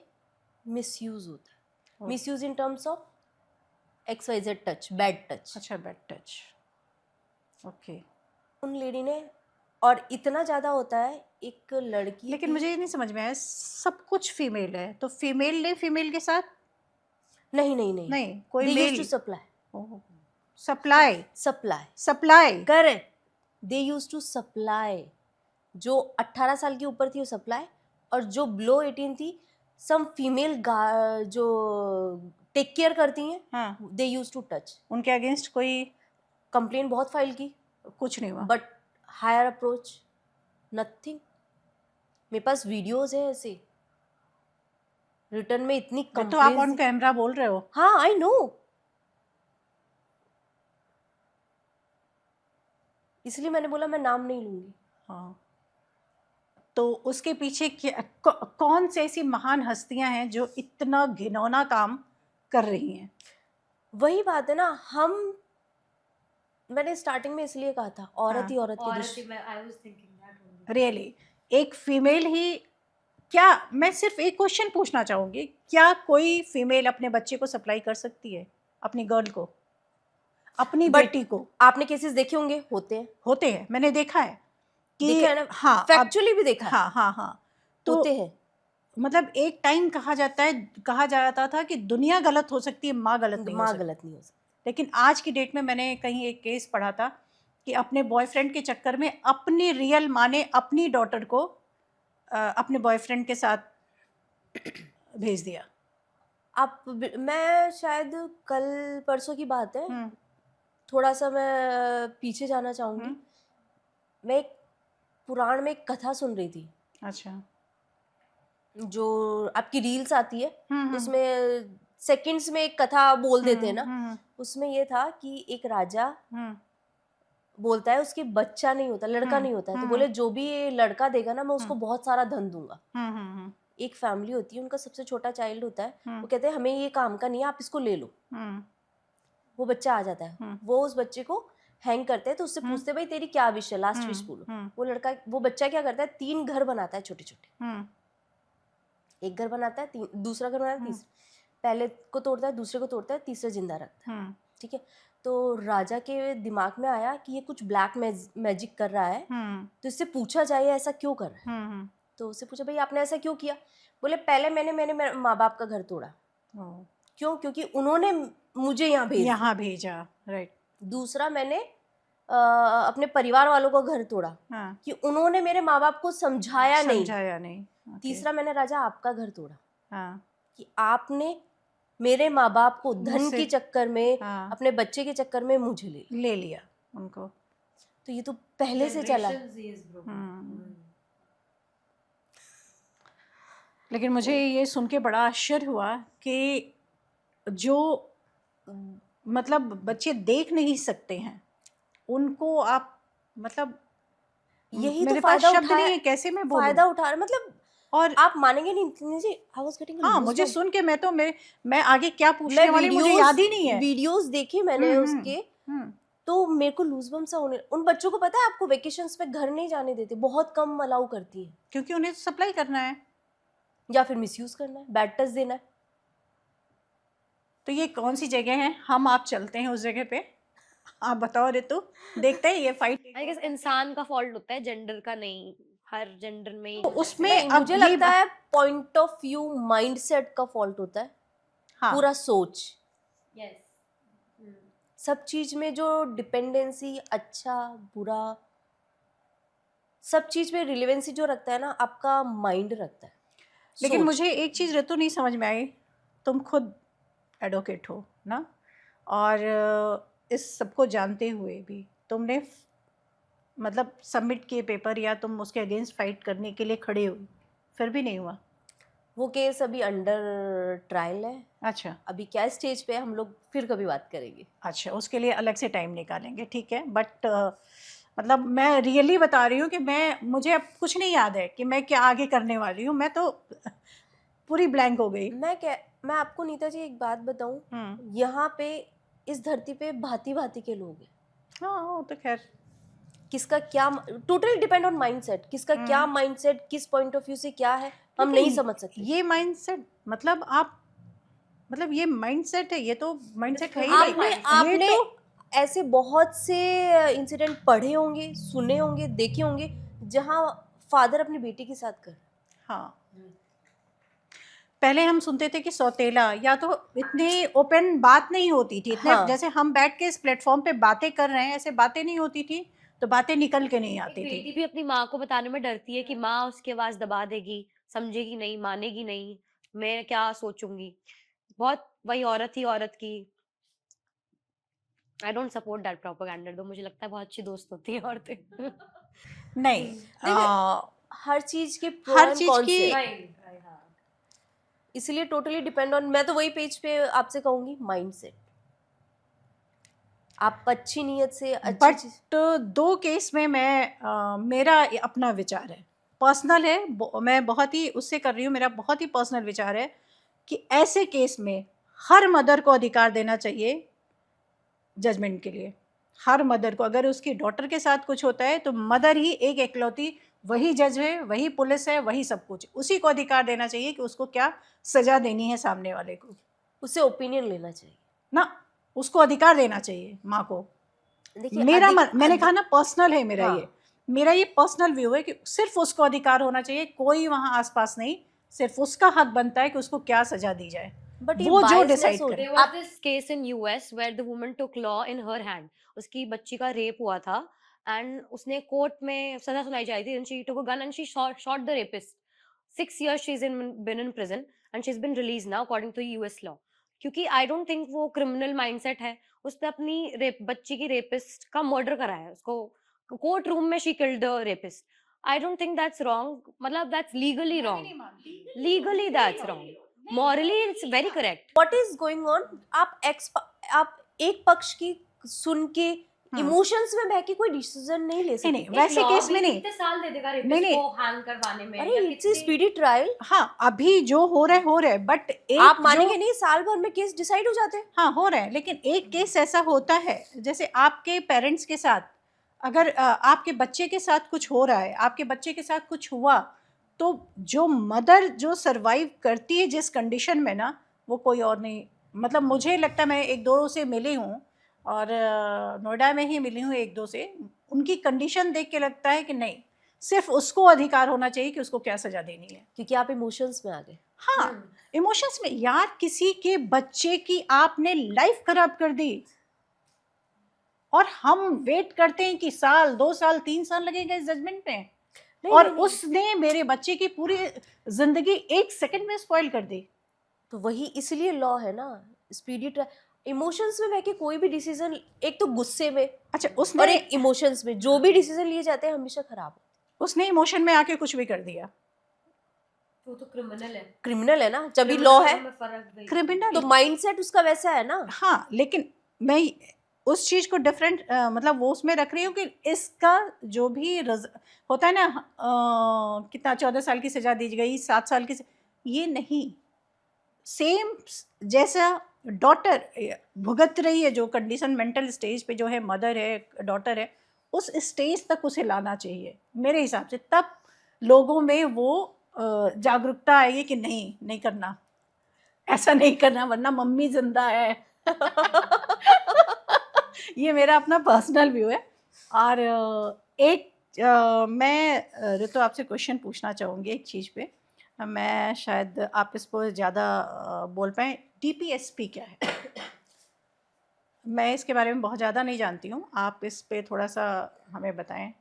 मिसयूज होता है, ओ। Misuse in terms of XYZ touch, bad touch. अच्छा, बैड टच, ओके। उन लेडी ने, और इतना ज़्यादा होता है, एक लड़की लेकिन थी- मुझे ये नहीं समझ में आया, सब कुछ फीमेल है तो फीमेल ने फीमेल के साथ नहीं नहीं नहीं, नहीं, कोई they used male to supply, supply supply supply correct, they used to supply. जो 18 साल की ऊपर थी वो सप्लाई, और जो बिलो 18 थी, सम फीमेल जो टेक केयर करती हैं, हाँ, दे यूज टू टच। उनके अगेंस्ट कोई कंप्लेन बहुत फाइल की, कुछ नहीं हुआ? But higher approach nothing. मेरे पास वीडियोस है ऐसे, रिटर्न में इतनी तो आप ऑन कंप्लेन। कैमरा बोल रहे हो? हाँ, आई नो, इसलिए मैंने बोला मैं नाम नहीं लूंगी। हाँ, तो उसके पीछे कौन से ऐसी महान हस्तियां हैं जो इतना घिनौना काम कर रही हैं? वही बात है ना, मैंने स्टार्टिंग में इसलिए कहा था, औरत ही औरत की रियली एक फीमेल ही क्या? मैं सिर्फ एक क्वेश्चन पूछना चाहूंगी, क्या कोई फीमेल अपने बच्चे को सप्लाई कर सकती है, अपनी गर्ल को, अपनी But- बेटी को? आपने केसेस देखे होंगे, होते हैं, होते हैं, मैंने देखा है कि देखा है ना, हाँ, फैक्चुअली भी देखा है, हाँ, हाँ, हाँ, तो होते हैं। मतलब एक टाइम कहा जाता था कि दुनिया गलत हो सकती है, माँ गलत नहीं हो माँ सकती। गलत नहीं हो सकती। लेकिन आज की डेट में मैंने कहीं एक केस पढ़ा था कि अपने बॉयफ्रेंड के चक्कर में अपनी रियल माँ ने अपनी डॉटर को अपने बॉयफ्रेंड के साथ भेज दिया। मैं शायद कल परसों की बात है, हम्म, थोड़ा सा मैं पीछे जाना चाहूंगी। हम्म, मैं एक पुराण में एक कथा सुन रही थी, अच्छा, जो आपकी रील्स आती है, हम्म, उसमें सेकंड्स में एक कथा बोल देते हैं ना। हम्म, उसमें ये था कि एक राजा हम्म, बोलता है, उसके बच्चा नहीं होता, लड़का नहीं होता है, तो बोले जो भी ये लड़का देगा ना, मैं उसको बहुत सारा धन दूंगा। हम्म, एक फैमिली होती है, उनका सबसे छोटा चाइल्ड होता है, हम्म, वो कहते हैं हमें ये काम का नहीं है, आप इसको ले लो। हम्म, वो बच्चा आ जाता है, वो उस बच्चे को हैंग करते हैं, तो उससे पूछते भाई तेरी क्या विश है, लास्ट विश बोलो। वो बच्चा क्या करता है, 3 घर बनाता है छोटे छोटे। एक घर बनाता है, दूसरा घर बनाता है, तीसरा, पहले को तोड़ता है, दूसरे को तोड़ता है, तीसरा जिंदा रखता है। ठीक है, तो राजा के दिमाग में आया कि ये कुछ ब्लैक मैजिक कर रहा है, तो इससे पूछा जाए ऐसा क्यों कर रहा है। तो उससे पूछा भाई आपने ऐसा क्यों किया। बोले पहले मैंने माँ बाप का घर तोड़ा। क्यों? क्योंकि उन्होंने मुझे यहाँ भेजा, राइट। दूसरा मैंने अपने परिवार वालों का घर तोड़ा, कि उन्होंने मेरे माँ बाप को समझाया नहीं। तीसरा मैंने राजा आपका घर तोड़ा, कि आपने मेरे माँ बाप को धन के चक्कर में, अपने बच्चे के चक्कर में मुझे ले लिया उनको। तो ये तो पहले से चला। लेकिन मुझे ये सुन के बड़ा आश्चर्य हुआ कि जो मतलब बच्चे देख नहीं सकते हैं उनको आप मतलब यही मेरे तो पास फायदा शब्द उठाया, नहीं है कैसे मैं बोलूं। फायदा उठा रहे मतलब और आप मानेंगे नहीं जी, आई वाज गेटिंग हाँ, मुझे सुन के मैं आगे क्या मैं पूछने वाली मुझे याद ही नहीं है। वीडियोस देखी मैंने हम्म, उसके, हम्म। तो मेरे को लूजबम सा होने। उन बच्चों को पता है आपको वेकेशंस में घर नहीं जाने देते, बहुत कम अलाउ करती है, क्योंकि उन्हें सप्लाई करना है। या फिर मिसयूज करना है, बैड टच देना है। तो ये कौन सी जगह है, हम आप चलते हैं उस जगह पे। आप बताओ रितु, देखते हैं ये फाइट। आई गेस इंसान का फॉल्ट होता है, जेंडर का नहीं, हर जेंडर में तो उसमें नहीं, अब मुझे ये लगता है पॉइंट ऑफ व्यू, माइंडसेट का फॉल्ट होता है, हाँ, पूरा सोच। यस सब चीज में जो डिपेंडेंसी, अच्छा बुरा, सब चीज में रिलेवेंसी जो रखता है ना, आपका माइंड रखता है। लेकिन सोच। मुझे एक चीज़ रितु नहीं समझ में आई, तुम खुद एडवोकेट हो ना, और इस सबको जानते हुए भी तुमने मतलब सबमिट किए पेपर, या तुम उसके अगेंस्ट फाइट करने के लिए खड़े हुए, फिर भी नहीं हुआ। वो केस अभी अंडर ट्रायल है, अच्छा अभी क्या स्टेज पे है, हम लोग फिर कभी बात करेंगे। अच्छा, उसके लिए अलग से टाइम निकालेंगे, ठीक है। बट मतलब मैं रियली बता रही हूँ कि मुझे अब कुछ नहीं याद है कि मैं क्या आगे करने वाली हूँ, मैं तो पूरी ब्लैंक हो गई। मैं आपको नीता जी एक बात बताऊं, यहाँ पे इस धरती पे भांति भांति के लोग हैं। हाँ वो तो खैर, किसका क्या, टोटली डिपेंड ऑन माइंडसेट, किसका क्या माइंडसेट, किस पॉइंट ऑफ व्यू से क्या है, हम नहीं समझ सकते। ये माइंडसेट मतलब आप, मतलब ये माइंडसेट है, ये तो माइंडसेट है ही नहीं। आपने ये तो ऐसे बहुत से इंसिडेंट पढ़े होंगे, सुने होंगे, देखे होंगे, जहाँ फादर अपनी बेटी के साथ कर। हाँ, पहले हम सुनते थे कि सौतेला, या तो इतनी ओपन बात नहीं होती थी, इतने हाँ। जैसे हम बैठ के इस प्लेटफॉर्म पे बातें कर रहे हैं, ऐसे बातें नहीं होती थी, तो बातें निकल के नहीं आती बेटी थी। भी अपनी माँ को बताने में डरती है कि माँ उसकी आवाज दबा देगी, समझेगी नहीं, मानेगी नहीं, मैं क्या सोचूंगी। बहुत वही औरत ही औरत की। I don't support that propaganda, दो मुझे लगता है बहुत अच्छी दोस्त होती है औरतें। नहीं, हर चीज के प्रो हर एंड चीज कॉन्स की है, इसलिए टोटली डिपेंड ऑन, मैं तो वही पेज पे आपसे कहूंगी, माइंडसेट। आप अच्छी नीयत से अच्छी बट चीज, दो केस में मेरा अपना विचार है, पर्सनल है, मैं बहुत ही उससे कर रही हूँ, मेरा बहुत ही पर्सनल विचार है कि ऐसे केस में हर मदर को अधिकार देना चाहिए जजमेंट के लिए। हर मदर को, अगर उसकी डॉटर के साथ कुछ होता है तो मदर ही एक एकलौती, वही जज है, वही पुलिस है, वही सब कुछ, उसी को अधिकार देना चाहिए कि उसको क्या सजा देनी है सामने वाले को, उससे ओपिनियन लेना चाहिए ना, उसको अधिकार देना चाहिए माँ को। देखिए मैंने कहा ना, पर्सनल है मेरा, हाँ। मेरा ये पर्सनल व्यू है कि सिर्फ उसको अधिकार होना चाहिए, कोई वहाँ आसपास नहीं, सिर्फ उसका हक बनता है कि उसको क्या सजा दी जाए, बट वो जो डिसाइड करे। There was this case in US where the woman took law in her hand. उसकी बच्ची का रेप हुआ था and उसने कोर्ट में सजा सुनाई जा रही थी and she took a gun and she shot the rapist. 6 years she's been in prison and she's been released now according to US law. क्योंकि I don't think वो criminal mindset है, उसने अपनी बच्ची की रेपिस्ट का मर्डर करा है, उसको कोर्ट रूम में she killed the rapist. I don't think that's wrong, मतलब that's legally wrong. Legally that's wrong. Morally it's very correct. What is going on, आप एक पक्ष की सुन के इमोशंस में बह के कोई डिसीजन नहीं ले सकते। नहीं, वैसे केस में नहीं, कितने साल दे देगा नहीं, रेपिस्ट को हैंग करवाने में, अरे या इट्स ए स्पीडी ट्रायल। हाँ अभी जो हो रहा है, बट आप मानेंगे नहीं, साल भर में केस डिसाइड हो जाते हैं। हाँ हो रहा है, लेकिन एक केस ऐसा होता है, जैसे आपके पेरेंट्स के साथ, अगर आपके बच्चे के साथ कुछ हो रहा है, आपके बच्चे के साथ कुछ हुआ, तो जो मदर जो सरवाइव करती है जिस कंडीशन में ना, वो कोई और नहीं। मतलब मुझे लगता है, मैं एक दो से मिली हूँ, और नोएडा में ही मिली हूँ एक दो से, उनकी कंडीशन देख के लगता है कि नहीं, सिर्फ उसको अधिकार होना चाहिए कि उसको क्या सजा देनी है, क्योंकि आप इमोशंस में आ गए। हाँ इमोशंस में। यार किसी के बच्चे की आपने लाइफ खराब कर दी, और हम वेट करते हैं कि साल 2 साल 3 साल लगेगा इस जजमेंट में, और उसने मेरे बच्चे की पूरी जिंदगी 1 सेकंड में स्पॉइल कर दी। तो वही इसलिए लॉ है ना, स्पीडी ट्रायल। इमोशंस में बह के कोई भी डिसीजन, एक तो गुस्से में, अच्छा और उसने एक इमोशंस में, जो भी डिसीजन लिए जाते हैं हमेशा खराब। उसने इमोशन में आके कुछ भी कर दिया, वो तो क्रिमिनल है। क्रिमिनल है ना, जब भी लॉ है क्रिमिनल तो माइंडसेट उसका वैसा है ना। हाँ, लेकिन मैं उस चीज़ को डिफरेंट मतलब वो उसमें रख रही हूँ कि इसका जो भी होता है ना, कितना 14 साल की सज़ा दी गई, 7 साल की ये नहीं, सेम जैसा डॉटर भुगत रही है, जो कंडीशन मेंटल स्टेज पे जो है, मदर है डॉटर है, उस स्टेज तक उसे लाना चाहिए मेरे हिसाब से। तब लोगों में वो जागरूकता आएगी कि नहीं नहीं करना, ऐसा नहीं करना, वरना मम्मी जिंदा है। ये मेरा अपना पर्सनल व्यू है। और एक मैं ऋतु आपसे क्वेश्चन पूछना चाहूँगी एक चीज़ पे, मैं शायद आप इस पर ज़्यादा बोल पाएँ। DPSP क्या है? मैं इसके बारे में बहुत ज़्यादा नहीं जानती हूँ, आप इस पे थोड़ा सा हमें बताएं।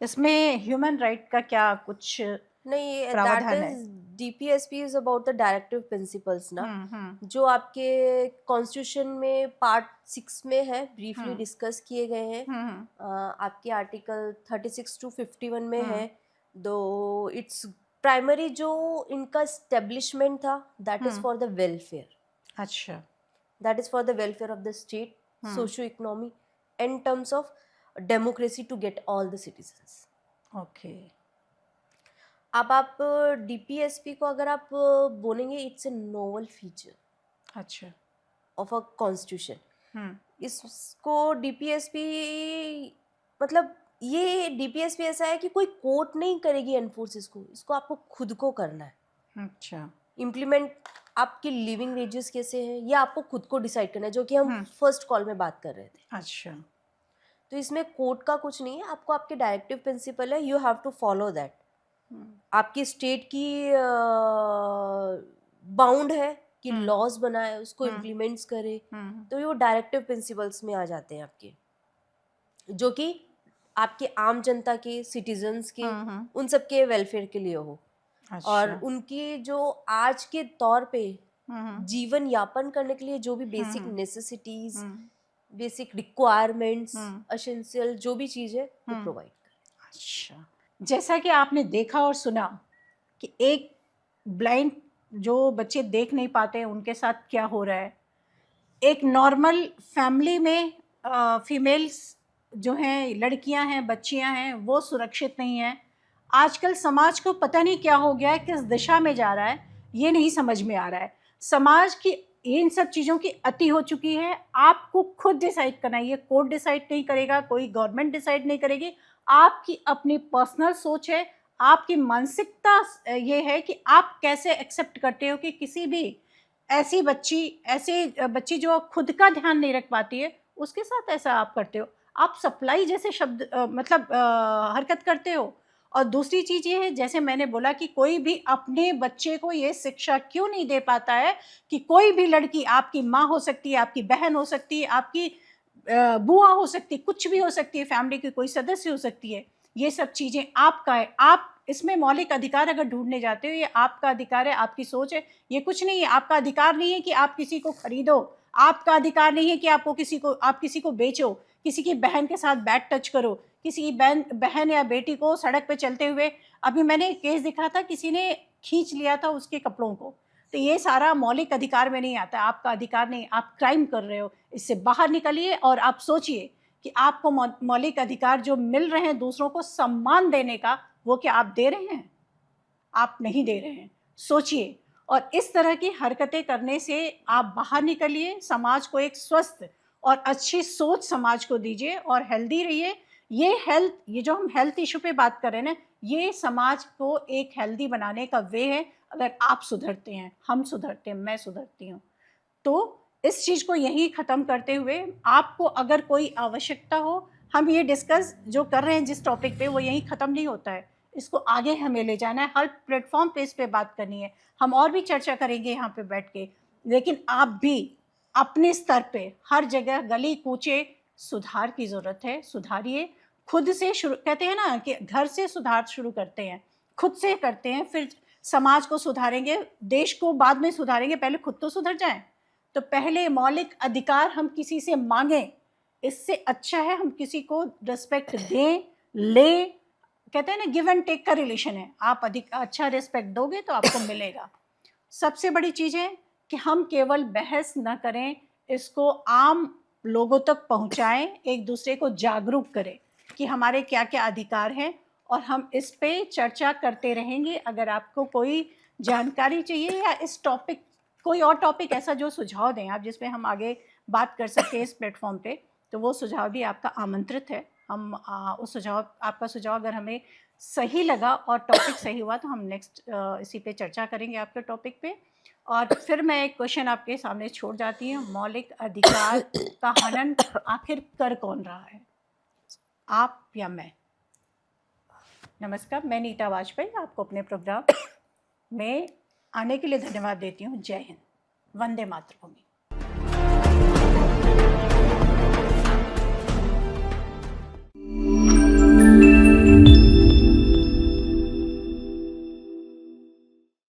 इसमें ह्यूमन राइट का क्या कुछ नहीं, दैट प्रावधान है? Is DPSP is about the directive principles ना, जो आपके कॉन्स्टिट्यूशन में पार्ट 6 में है, ब्रीफली डिस्कस किए गए हैं। आपके आर्टिकल 36 to 51 में है। दो इट्स प्राइमरी जो इनका एस्टेब्लिशमेंट था, that is for the welfare, अच्छा, that is for the welfare of the state, socio-economy, in terms of democracy to get all the citizens. Okay. अब आप DPSP को अगर आप बोलेंगे, इट्स ए नोवल फीचर अच्छा। Of a constitution. इसको DPSP मतलब ये DPSP ऐसा है कि कोई कोर्ट नहीं करेगी एनफोर्स इसको आपको खुद को करना है। अच्छा। इम्प्लीमेंट आपकी लिविंग वेजेस कैसे हैं, ये आपको खुद को डिसाइड करना है, जो कि हम फर्स्ट कॉल में बात कर रहे थे। अच्छा। तो इसमें कोर्ट का कुछ नहीं है, आपको आपके डायरेक्टिव प्रिंसिपल है, you have to follow that. आपकी स्टेट की बाउंड है कि लॉज बनाए, उसको इम्प्लीमेंट्स करे, तो ये वो डायरेक्टिव प्रिंसिपल्स में आ जाते हैं आपके, जो कि आपके आम जनता के, सिटीजन्स के, उन सब के वेलफेयर के लिए हो। अच्छा। और उनकी जो आज के तौर पे जीवन यापन करने के लिए जो भी basic necessities, basic requirements, essential जो भी चीज़ है वो प्रोवाइड करें। अच्छा, जैसा कि आपने देखा और सुना कि एक ब्लाइंड जो बच्चे देख नहीं पाते हैं उनके साथ क्या हो रहा है, एक नॉर्मल फैमिली में फीमेल्स जो हैं, लड़कियां हैं, बच्चियां हैं, वो सुरक्षित नहीं हैं। आजकल समाज को पता नहीं क्या हो गया है, किस दिशा में जा रहा है, ये नहीं समझ में आ रहा है। समाज की इन सब चीज़ों की अति हो चुकी है। आपको खुद डिसाइड करना है, ये कोर्ट डिसाइड नहीं करेगा, कोई गवर्नमेंट डिसाइड नहीं करेगी। आपकी अपनी पर्सनल सोच है, आपकी मानसिकता ये है कि आप कैसे एक्सेप्ट करते हो कि किसी भी ऐसी बच्ची जो खुद का ध्यान नहीं रख पाती है, उसके साथ ऐसा आप करते हो। आप सप्लाई जैसे शब्द हरकत करते हो। और दूसरी चीज़ ये है, जैसे मैंने बोला कि कोई भी अपने बच्चे को ये शिक्षा क्यों नहीं दे पाता है कि कोई भी लड़की आपकी माँ हो सकती है, आपकी बहन हो सकती है, आपकी बुआ हो सकती है, कुछ भी हो सकती है, फैमिली की कोई सदस्य हो सकती है। ये सब चीज़ें आपका है। आप इसमें मौलिक अधिकार अगर ढूंढने जाते हो, ये आपका अधिकार है, आपकी सोच है, ये कुछ नहीं है। आपका अधिकार नहीं है कि आप किसी को खरीदो, आपका अधिकार नहीं है कि आप किसी को बेचो, किसी की बहन के साथ बैड टच करो, किसी की बहन या बेटी को सड़क पे चलते हुए, अभी मैंने एक केस दिखा था, किसी ने खींच लिया था उसके कपड़ों को। तो ये सारा मौलिक अधिकार में नहीं आता, आपका अधिकार नहीं, आप क्राइम कर रहे हो। इससे बाहर निकलिए और आप सोचिए कि आपको मौलिक अधिकार जो मिल रहे हैं दूसरों को सम्मान देने का, वो क्या आप दे रहे हैं? आप नहीं दे रहे हैं। सोचिए, और इस तरह की हरकतें करने से आप बाहर निकलिए, समाज को एक स्वस्थ और अच्छी सोच समाज को दीजिए और हेल्दी रहिए। ये जो हम हेल्थ इशू पे बात कर रहे हैं ना, ये समाज को एक हेल्दी बनाने का वे है। अगर आप सुधरते हैं, हम सुधरते हैं, मैं सुधरती हूँ, तो इस चीज़ को यहीं ख़त्म करते हुए, आपको अगर कोई आवश्यकता हो, हम ये डिस्कस जो कर रहे हैं जिस टॉपिक पे, वो यहीं ख़त्म नहीं होता है, इसको आगे हमें ले जाना है, हर प्लेटफॉर्म पे इस पे बात करनी है। हम और भी चर्चा करेंगे यहाँ पे बैठ के, लेकिन आप भी अपने स्तर पे हर जगह गली कूचे सुधार की ज़रूरत है। सुधारिए, खुद से शुरू, कहते हैं ना कि घर से सुधार शुरू करते हैं, खुद से करते हैं, फिर समाज को सुधारेंगे, देश को बाद में सुधारेंगे, पहले खुद तो सुधर जाएं। तो पहले मौलिक अधिकार हम किसी से मांगें, इससे अच्छा है हम किसी को रिस्पेक्ट दें, ले, कहते हैं ना गिव एंड टेक का रिलेशन है। आप अधिक अच्छा रिस्पेक्ट दोगे तो आपको मिलेगा। सबसे बड़ी चीज़ है कि हम केवल बहस न करें, इसको आम लोगों तक पहुंचाएं, एक दूसरे को जागरूक करें कि हमारे क्या क्या अधिकार हैं, और हम इस पे चर्चा करते रहेंगे। अगर आपको कोई जानकारी चाहिए या इस टॉपिक, कोई और टॉपिक ऐसा जो सुझाव दें आप, जिसमें हम आगे बात कर सकते हैं इस प्लेटफॉर्म पे, तो वो सुझाव भी आपका आमंत्रित है। हम उस सुझाव, आपका सुझाव अगर हमें सही लगा और टॉपिक सही हुआ तो हम नेक्स्ट इसी पे चर्चा करेंगे आपके टॉपिक पे। और फिर मैं एक क्वेश्चन आपके सामने छोड़ जाती हूँ, मौलिक अधिकार का हनन आखिर कर कौन रहा है, आप या मैं? नमस्कार, मैं नीता वाजपेयी आपको अपने प्रोग्राम में आने के लिए धन्यवाद देती हूँ। जय हिंद, वंदे मातरम।